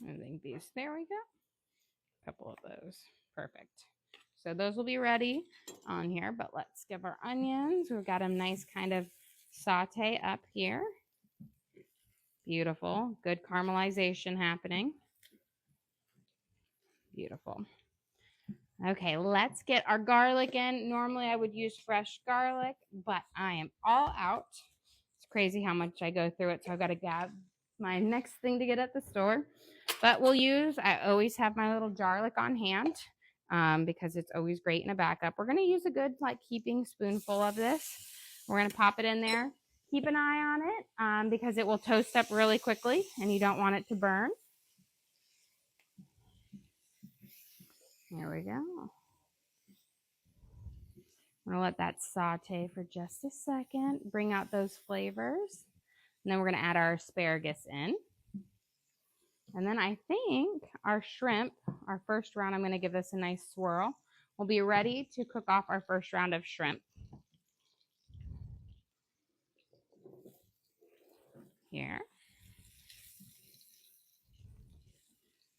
I think these, there we go. A couple of those. Perfect. So those will be ready on here, but let's give our onions. We've got them nice kind of saute up here. Beautiful. Good caramelization happening. Beautiful. Okay, let's get our garlic in. Normally I would use fresh garlic, but I am all out. It's crazy how much I go through it, so I've got to grab my next thing to get at the store. But I always have my little garlic on hand because it's always great in a backup. We're going to use a good heaping spoonful of this. We're going to pop it in there. Keep an eye on it because it will toast up really quickly and you don't want it to burn. There we go. I'm going to let that saute for just a second, bring out those flavors. And then we're going to add our asparagus in. And then I think our shrimp, our first round, I'm going to give this a nice swirl. We'll be ready to cook off our first round of shrimp. Here.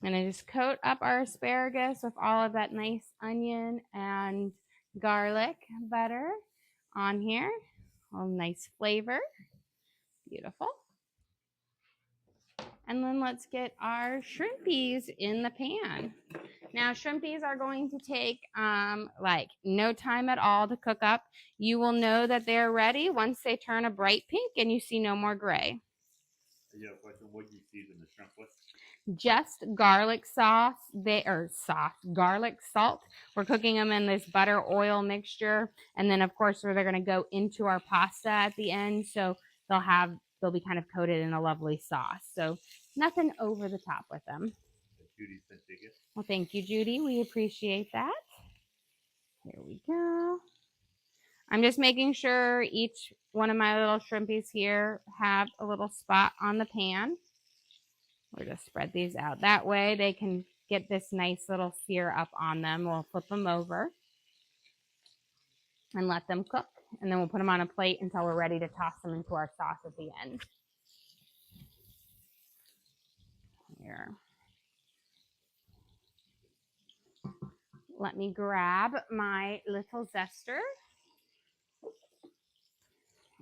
I'm going to just coat up our asparagus with all of that nice onion and garlic butter on here. All nice flavor. Beautiful. And then let's get our shrimpies in the pan. Now, shrimpies are going to take no time at all to cook up. You will know that they're ready once they turn a bright pink and you see no more gray. Yeah, question. What do you season the shrimp with? Just garlic sauce, garlic salt. We're cooking them in this butter oil mixture. And then, of course, they're going to go into our pasta at the end. So they'll be kind of coated in a lovely sauce. So nothing over the top with them. Judy sent you. Well, thank you, Judy. We appreciate that. Here we go. I'm just making sure each one of my little shrimpies here have a little spot on the pan. We'll just spread these out. That way they can get this nice little sear up on them. We'll flip them over and let them cook. And then we'll put them on a plate until we're ready to toss them into our sauce at the end. Here. Let me grab my little zester.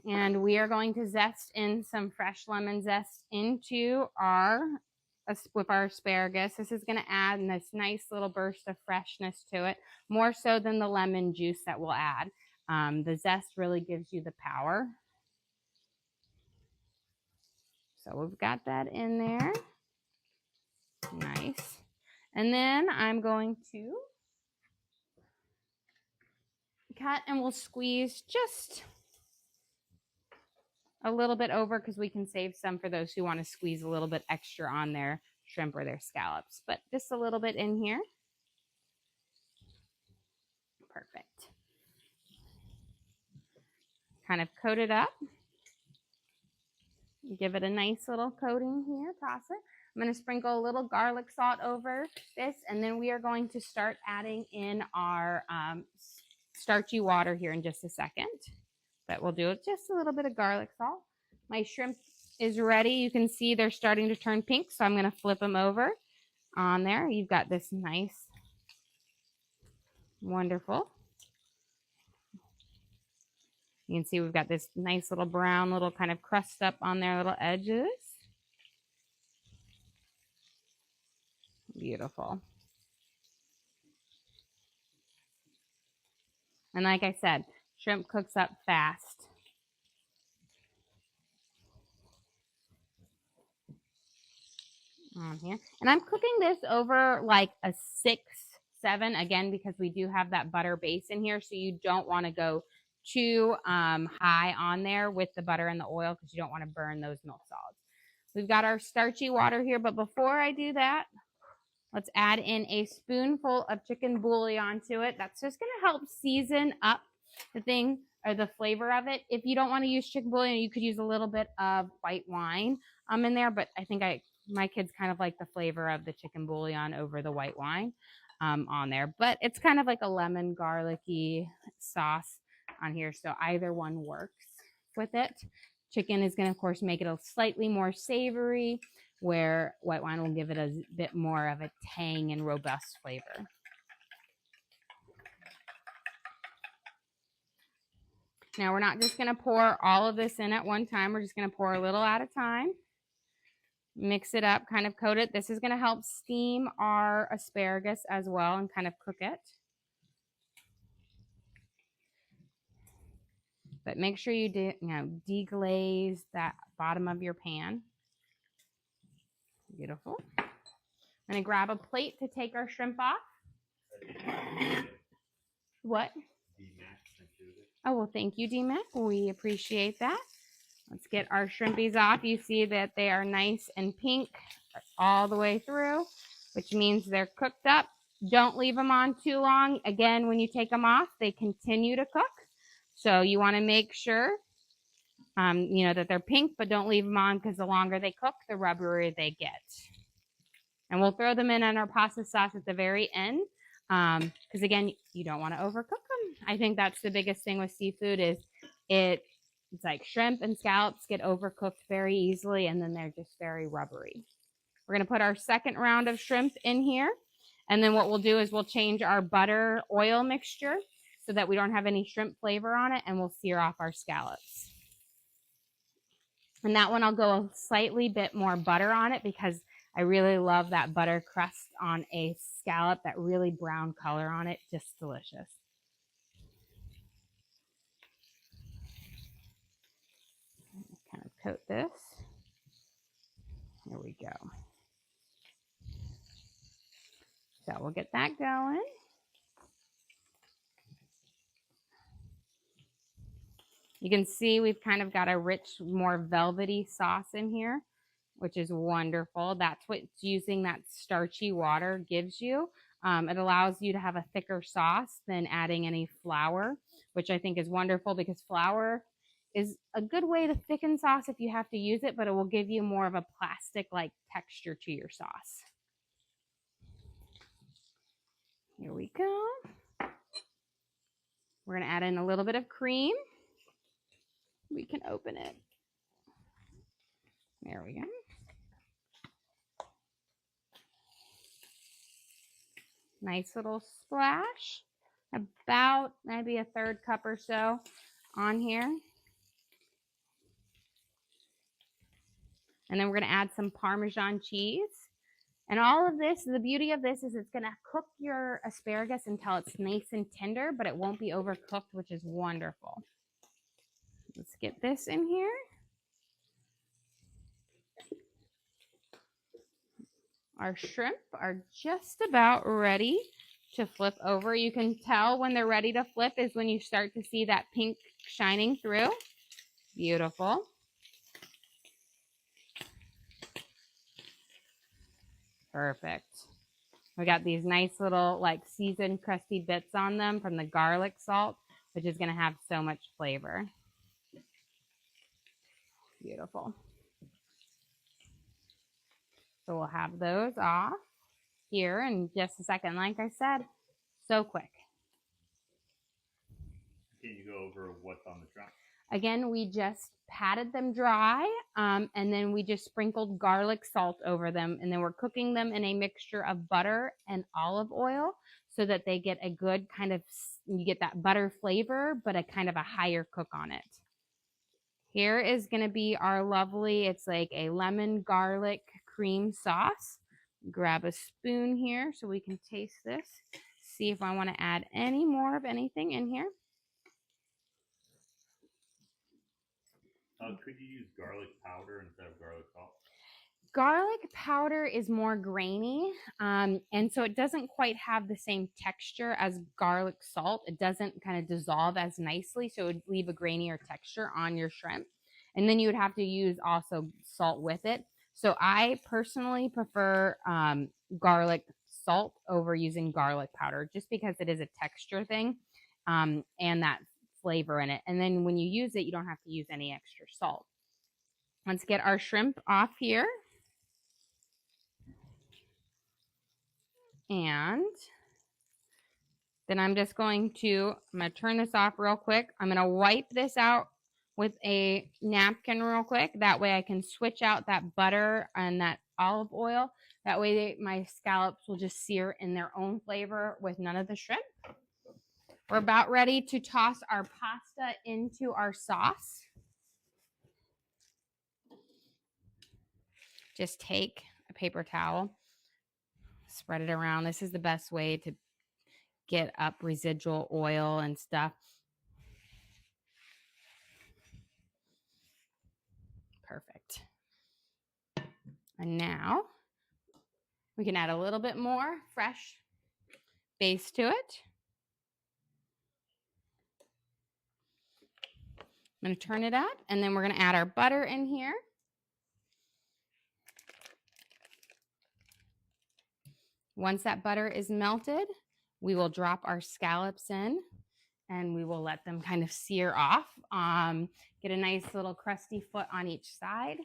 And we are going to zest in some fresh lemon zest into with our asparagus. This is going to add this nice little burst of freshness to it, more so than the lemon juice that we'll add. The zest really gives you the power. So we've got that in there. Nice. And then I'm going to cut and we'll squeeze just a little bit over because we can save some for those who want to squeeze a little bit extra on their shrimp or their scallops, but just a little bit in here. Perfect. Kind of coat it up. Give it a nice little coating here, toss it. I'm going to sprinkle a little garlic salt over this, and then we are going to start adding in our starchy water here in just a second. But we'll do it just a little bit of garlic salt. My shrimp is ready. You can see they're starting to turn pink, so I'm going to flip them over on there. You've got this nice, wonderful. You can see we've got this nice little brown little kind of crust up on their little edges. Beautiful. And like I said, shrimp cooks up fast. On here. And I'm cooking this over like a 6-7 again because we do have that butter base in here, so you don't want to go too high on there with the butter and the oil because you don't want to burn those milk solids. We've got our starchy water here, but before I do that, let's add in a spoonful of chicken bouillon to it. That's just going to help season up the thing or the flavor of it. If you don't want to use chicken bouillon, you could use a little bit of white wine in there, but I think my kids kind of like the flavor of the chicken bouillon over the white wine. on there. But it's kind of like a lemon garlicky sauce on here. So either one works with it. Chicken is going to, of course, make it a slightly more savory, where white wine will give it a bit more of a tang and robust flavor. Now, we're not just going to pour all of this in at one time. We're just going to pour a little at a time. Mix it up, kind of coat it. This is going to help steam our asparagus as well and kind of cook it. But make sure you deglaze that bottom of your pan. Beautiful. I'm going to grab a plate to take our shrimp off. What? Oh, well, thank you, D-Mac. We appreciate that. Let's get our shrimpies off. You see that they are nice and pink all the way through, which means they're cooked up. Don't leave them on too long. Again, when you take them off, they continue to cook. So you want to make sure, that they're pink, but don't leave them on, because the longer they cook, the rubberier they get. And we'll throw them in on our pasta sauce at the very end, because again, you don't want to overcook them. I think that's the biggest thing with seafood is it's like shrimp and scallops get overcooked very easily, and then they're just very rubbery. We're going to put our second round of shrimp in here, and then what we'll do is we'll change our butter oil mixture so that we don't have any shrimp flavor on it, and we'll sear off our scallops. And that one I'll go a slightly bit more butter on it, because I really love that butter crust on a scallop, that really brown color on it, just delicious. Kind of coat this. There we go. So we'll get that going. You can see we've kind of got a rich, more velvety sauce in here, which is wonderful. That's what using that starchy water gives you. It allows you to have a thicker sauce than adding any flour, which I think is wonderful, because flour is a good way to thicken sauce if you have to use it, but it will give you more of a plastic-like texture to your sauce. Here we go. We're going to add in a little bit of cream. We can open it. There we go. Nice little splash. About maybe a third cup or so on here. And then we're going to add some Parmesan cheese. And all of this, the beauty of this is it's going to cook your asparagus until it's nice and tender, but it won't be overcooked, which is wonderful. Let's get this in here. Our shrimp are just about ready to flip over. You can tell when they're ready to flip is when you start to see that pink shining through. Beautiful. Perfect. We got these nice little like seasoned crusty bits on them from the garlic salt, which is going to have so much flavor. Beautiful. So we'll have those off here in just a second. Like I said, so quick. Can you go over what's on the trunk? Again, we just patted them dry, and then we just sprinkled garlic salt over them, and then we're cooking them in a mixture of butter and olive oil so that they get a good kind of, you get that butter flavor, but a kind of a higher cook on it. Here is going to be our lovely, it's like a lemon garlic cream sauce. Grab a spoon here so we can taste this. See if I want to add any more of anything in here. Could you use garlic powder instead of garlic salt? Garlic powder is more grainy, and so it doesn't quite have the same texture as garlic salt. It doesn't kind of dissolve as nicely, so it would leave a grainier texture on your shrimp. And then you would have to use also salt with it. So I personally prefer garlic salt over using garlic powder, just because it is a texture thing and that flavor in it. And then when you use it, you don't have to use any extra salt. Let's get our shrimp off here. And Then I'm going to turn this off real quick. I'm going to wipe this out with a napkin real quick. That way I can switch out that butter and that olive oil. That way my scallops will just sear in their own flavor with none of the shrimp. We're about ready to toss our pasta into our sauce. Just take a paper towel, spread it around. This is the best way to get up residual oil and stuff. Perfect. And now we can add a little bit more fresh base to it. I'm going to turn it out, and then we're going to add our butter in here. Once that butter is melted, we will drop our scallops in, and we will let them kind of sear off. Get a nice little crusty foot on each side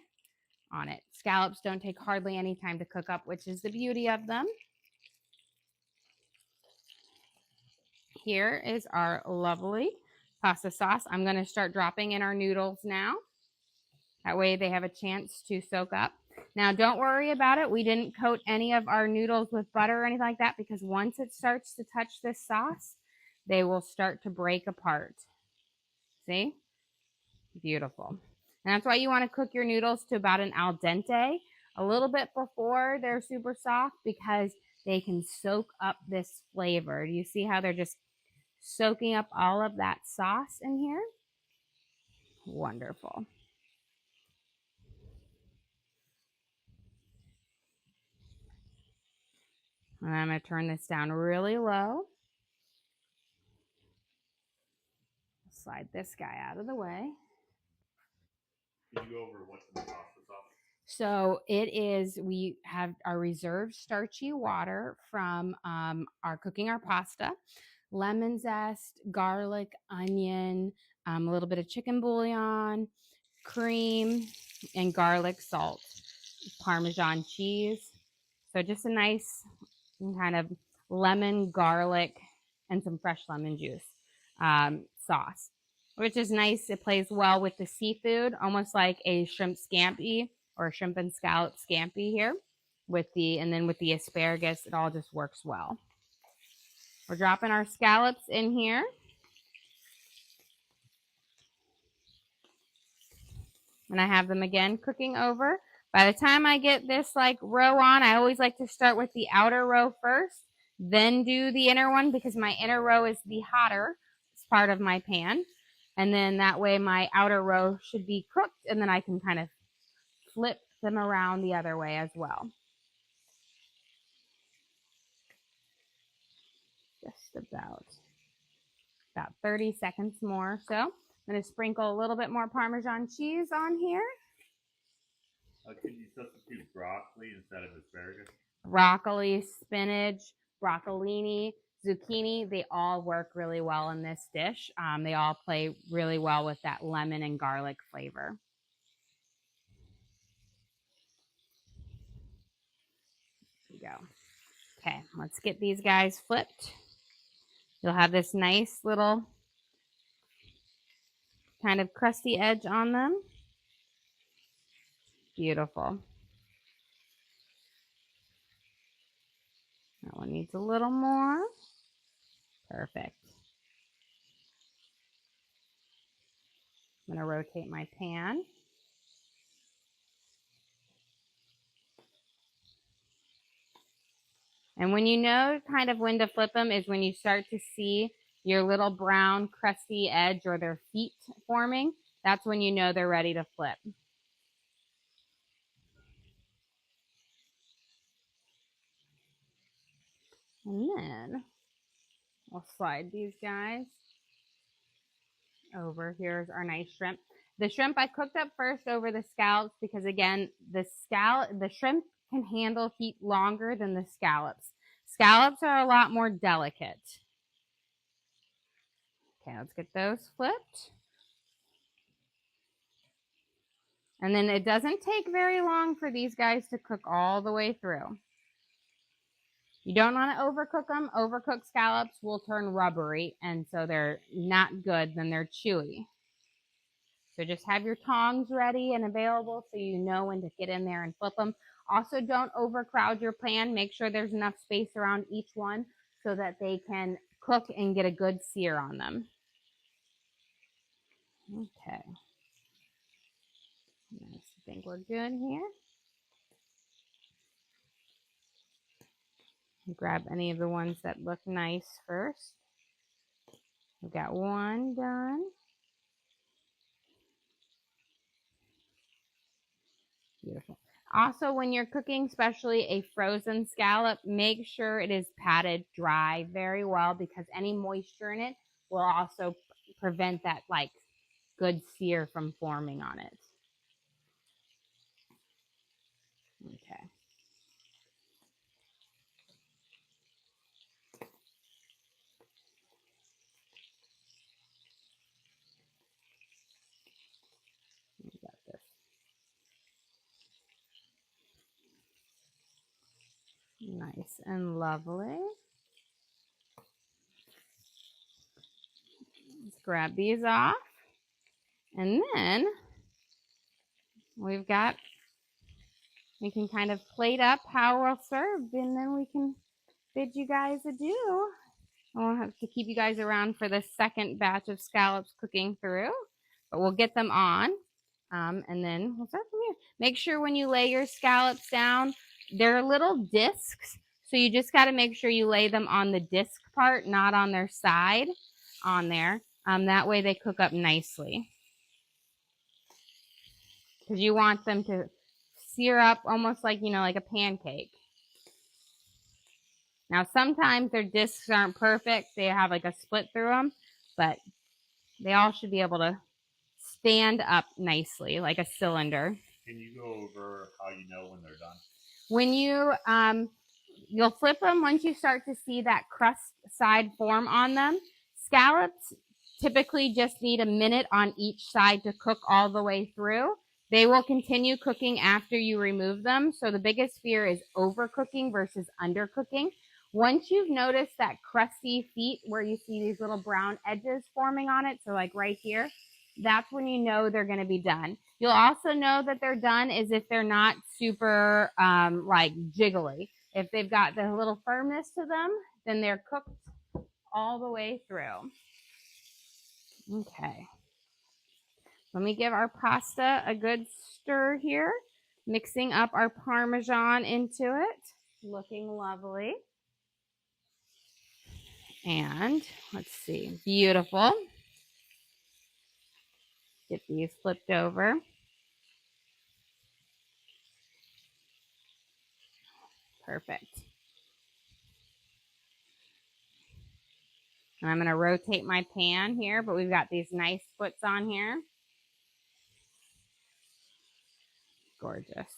on it. Scallops don't take hardly any time to cook up, which is the beauty of them. Here is our lovely pasta sauce. I'm going to start dropping in our noodles now. That way they have a chance to soak up. Now, don't worry about it. We didn't coat any of our noodles with butter or anything like that, because once it starts to touch this sauce, they will start to break apart. See? Beautiful. And that's why you want to cook your noodles to about an al dente, a little bit before they're super soft, because they can soak up this flavor. Do you see how they're just soaking up all of that sauce in here? Wonderful. And I'm going to turn this down really low. Slide this guy out of the way. Can you go over what's in the pasta sauce? So it is, we have our reserved starchy water from our cooking our pasta, lemon zest, garlic, onion, a little bit of chicken bouillon, cream, and garlic salt, Parmesan cheese. So just a nice kind of lemon, garlic, and some fresh lemon juice sauce, which is nice. It plays well with the seafood, almost like a shrimp scampi or a shrimp and scallop scampi here. And then with the asparagus, it all just works well. We're dropping our scallops in here. And I have them again cooking over. By the time I get this like row on, I always like to start with the outer row first, then do the inner one, because my inner row is the hotter part of my pan. And then that way my outer row should be cooked, and then I can kind of flip them around the other way as well. Just about 30 seconds more. So I'm going to sprinkle a little bit more Parmesan cheese on here. Can you substitute broccoli instead of asparagus? Broccoli, spinach, broccolini, zucchini, they all work really well in this dish. They all play really well with that lemon and garlic flavor. There we go. Okay, let's get these guys flipped. You'll have this nice little kind of crusty edge on them. Beautiful. That one needs a little more. Perfect. I'm going to rotate my pan. And when you know kind of when to flip them is when you start to see your little brown crusty edge or their feet forming. That's when you know they're ready to flip. And then we'll slide these guys over. Here's our nice shrimp. The shrimp I cooked up first over the scallops because, again, the shrimp can handle heat longer than the scallops. Scallops are a lot more delicate. Okay, let's get those flipped. And then it doesn't take very long for these guys to cook all the way through. You don't want to overcook them. Overcooked scallops will turn rubbery, and so they're not good. Then they're chewy. So just have your tongs ready and available so you know when to get in there and flip them. Also, don't overcrowd your pan. Make sure there's enough space around each one so that they can cook and get a good sear on them. Okay. I think we're good here. Grab any of the ones that look nice first. We've got one done. Beautiful. Also, when you're cooking, especially a frozen scallop, make sure it is patted dry very well because any moisture in it will also prevent that like good sear from forming on it. Okay. We got this. Nice and lovely. Let's grab these off. And then we can kind of plate up how we'll serve, and then we can bid you guys adieu. I won't have to keep you guys around for the second batch of scallops cooking through, but we'll get them on, and then we'll start from here. Make sure when you lay your scallops down, they're little discs, so you just got to make sure you lay them on the disc part, not on their side on there. That way they cook up nicely. Because you want them to sear up almost like, like a pancake. Now, sometimes their discs aren't perfect. They have like a split through them, but they all should be able to stand up nicely like a cylinder. Can you go over how you know when they're done? When you'll flip them once you start to see that crust side form on them. Scallops typically just need a minute on each side to cook all the way through. They will continue cooking after you remove them. So the biggest fear is overcooking versus undercooking. Once you've noticed that crusty feet where you see these little brown edges forming on it, so like right here, that's when you know they're going to be done. You'll also know that they're done is if they're not super like jiggly. If they've got the little firmness to them, then they're cooked all the way through. Okay. Let me give our pasta a good stir here, mixing up our Parmesan into it. Looking lovely. And let's see, beautiful. Get these flipped over. Perfect. And I'm going to rotate my pan here, but we've got these nice splits on here. Gorgeous.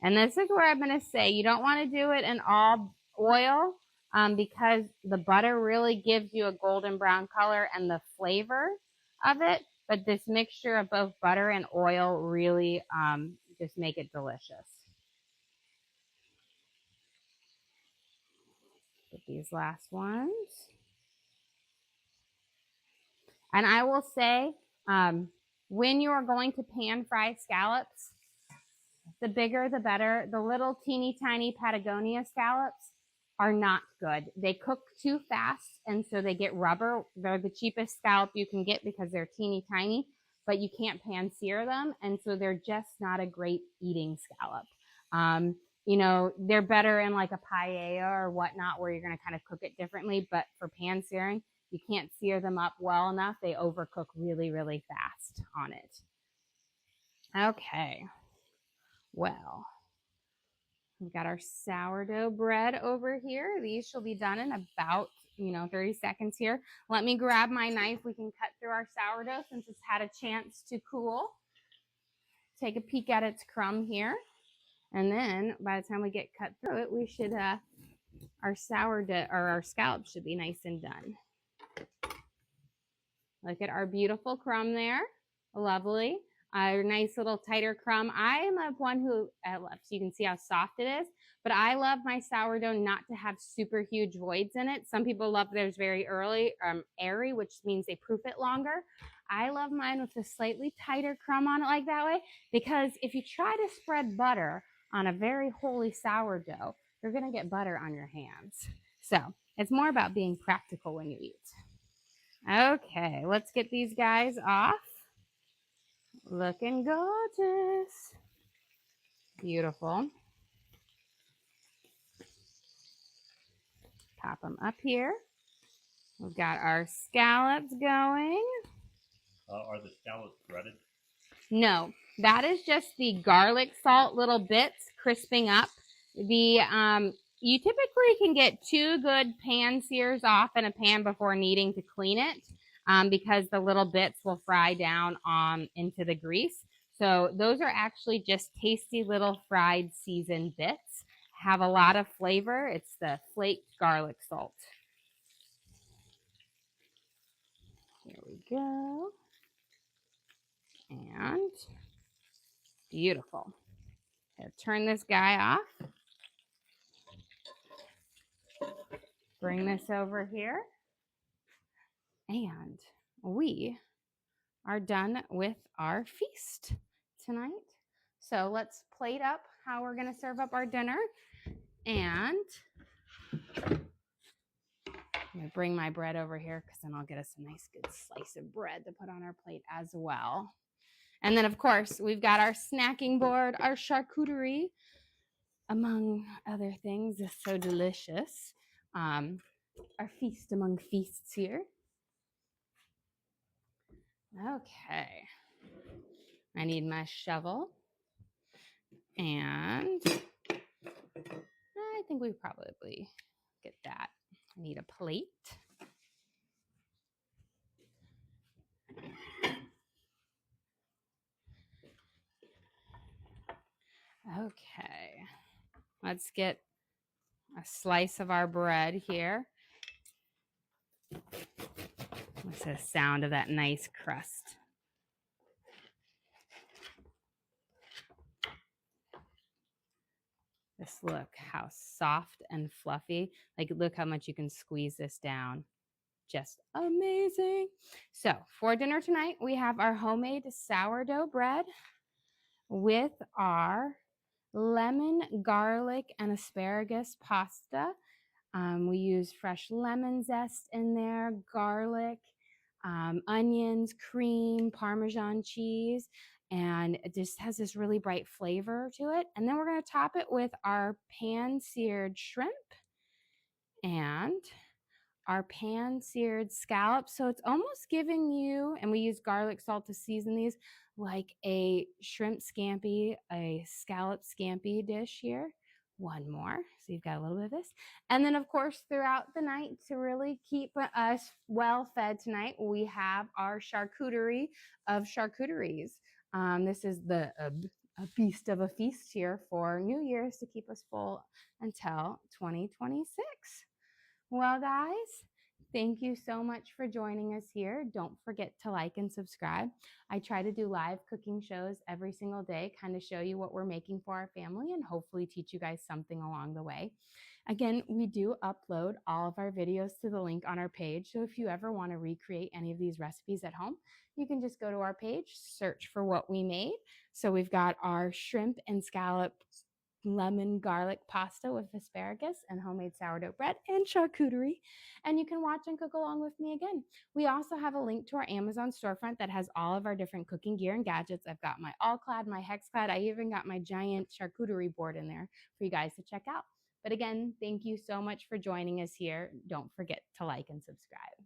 And this is where I'm going to say you don't want to do it in all oil because the butter really gives you a golden brown color and the flavor of it. But this mixture of both butter and oil really just make it delicious. Get these last ones. And I will say, when you are going to pan fry scallops, the bigger the better. The little teeny tiny Patagonia scallops are not good. They cook too fast, and so they get rubber. They're the cheapest scallop you can get because they're teeny tiny, but you can't pan sear them, and so they're just not a great eating scallop. They're better in like a paella or whatnot where you're going to kind of cook it differently, but for pan searing, you can't sear them up well enough. They overcook really, really fast on it. Okay. Well, we've got our sourdough bread over here. These shall be done in about, 30 seconds here. Let me grab my knife. We can cut through our sourdough since it's had a chance to cool. Take a peek at its crumb here. And then by the time we get cut through it, we should, our sourdough or our scallops should be nice and done. Look at our beautiful crumb there. Lovely. a nice little tighter crumb. I am a one who, so you can see how soft it is, but I love my sourdough not to have super huge voids in it. Some people love theirs very airy, which means they proof it longer. I love mine with a slightly tighter crumb on it like that way, because if you try to spread butter on a very holy sourdough, you're going to get butter on your hands. So it's more about being practical when you eat. Okay, let's get these guys off. Looking gorgeous. Beautiful. Pop them up here. We've got our scallops going. Are the scallops breaded? No, that is just the garlic salt little bits crisping up. You typically can get 2 good pan sears off in a pan before needing to clean it, because the little bits will fry down into the grease. So those are actually just tasty little fried seasoned bits. Have a lot of flavor. It's the flaked garlic salt. Here we go. And beautiful. I'll turn this guy off. Bring this over here. And we are done with our feast tonight. So let's plate up how we're going to serve up our dinner. And I'm going to bring my bread over here, because then I'll get us a nice good slice of bread to put on our plate as well. And then, of course, we've got our snacking board, our charcuterie, among other things. It's so delicious. Our feast among feasts here. Okay. I need my shovel. And I think we probably get that. I need a plate. Okay. Let's get a slice of our bread here. What's the sound of that nice crust? Just look how soft and fluffy. Like, look how much you can squeeze this down. Just amazing. So for dinner tonight, we have our homemade sourdough bread with our lemon, garlic, and asparagus pasta. We use fresh lemon zest in there, garlic, onions, cream, Parmesan cheese, and it just has this really bright flavor to it. And then we're going to top it with our pan-seared shrimp and our pan-seared scallops. So it's almost giving you, and we use garlic salt to season these, like a shrimp scampi, a scallop scampi dish here. One more. So you've got a little bit of this. And then, of course, throughout the night, to really keep us well fed tonight, we have our charcuterie of charcuteries. This is a feast of a feast here for New Year's to keep us full until 2026. Well, guys, thank you so much for joining us here. Don't forget to like and subscribe. I try to do live cooking shows every single day, kind of show you what we're making for our family and hopefully teach you guys something along the way. Again, we do upload all of our videos to the link on our page. So if you ever want to recreate any of these recipes at home, you can just go to our page, search for what we made. So we've got our shrimp and scallop lemon garlic pasta with asparagus and homemade sourdough bread and charcuterie, and you can watch and cook along with me again. We also have a link to our Amazon storefront that has all of our different cooking gear and gadgets. I've got my all-clad, my hex-clad, I even got my giant charcuterie board in there for you guys to check out. But again, thank you so much for joining us here. Don't forget to like and subscribe.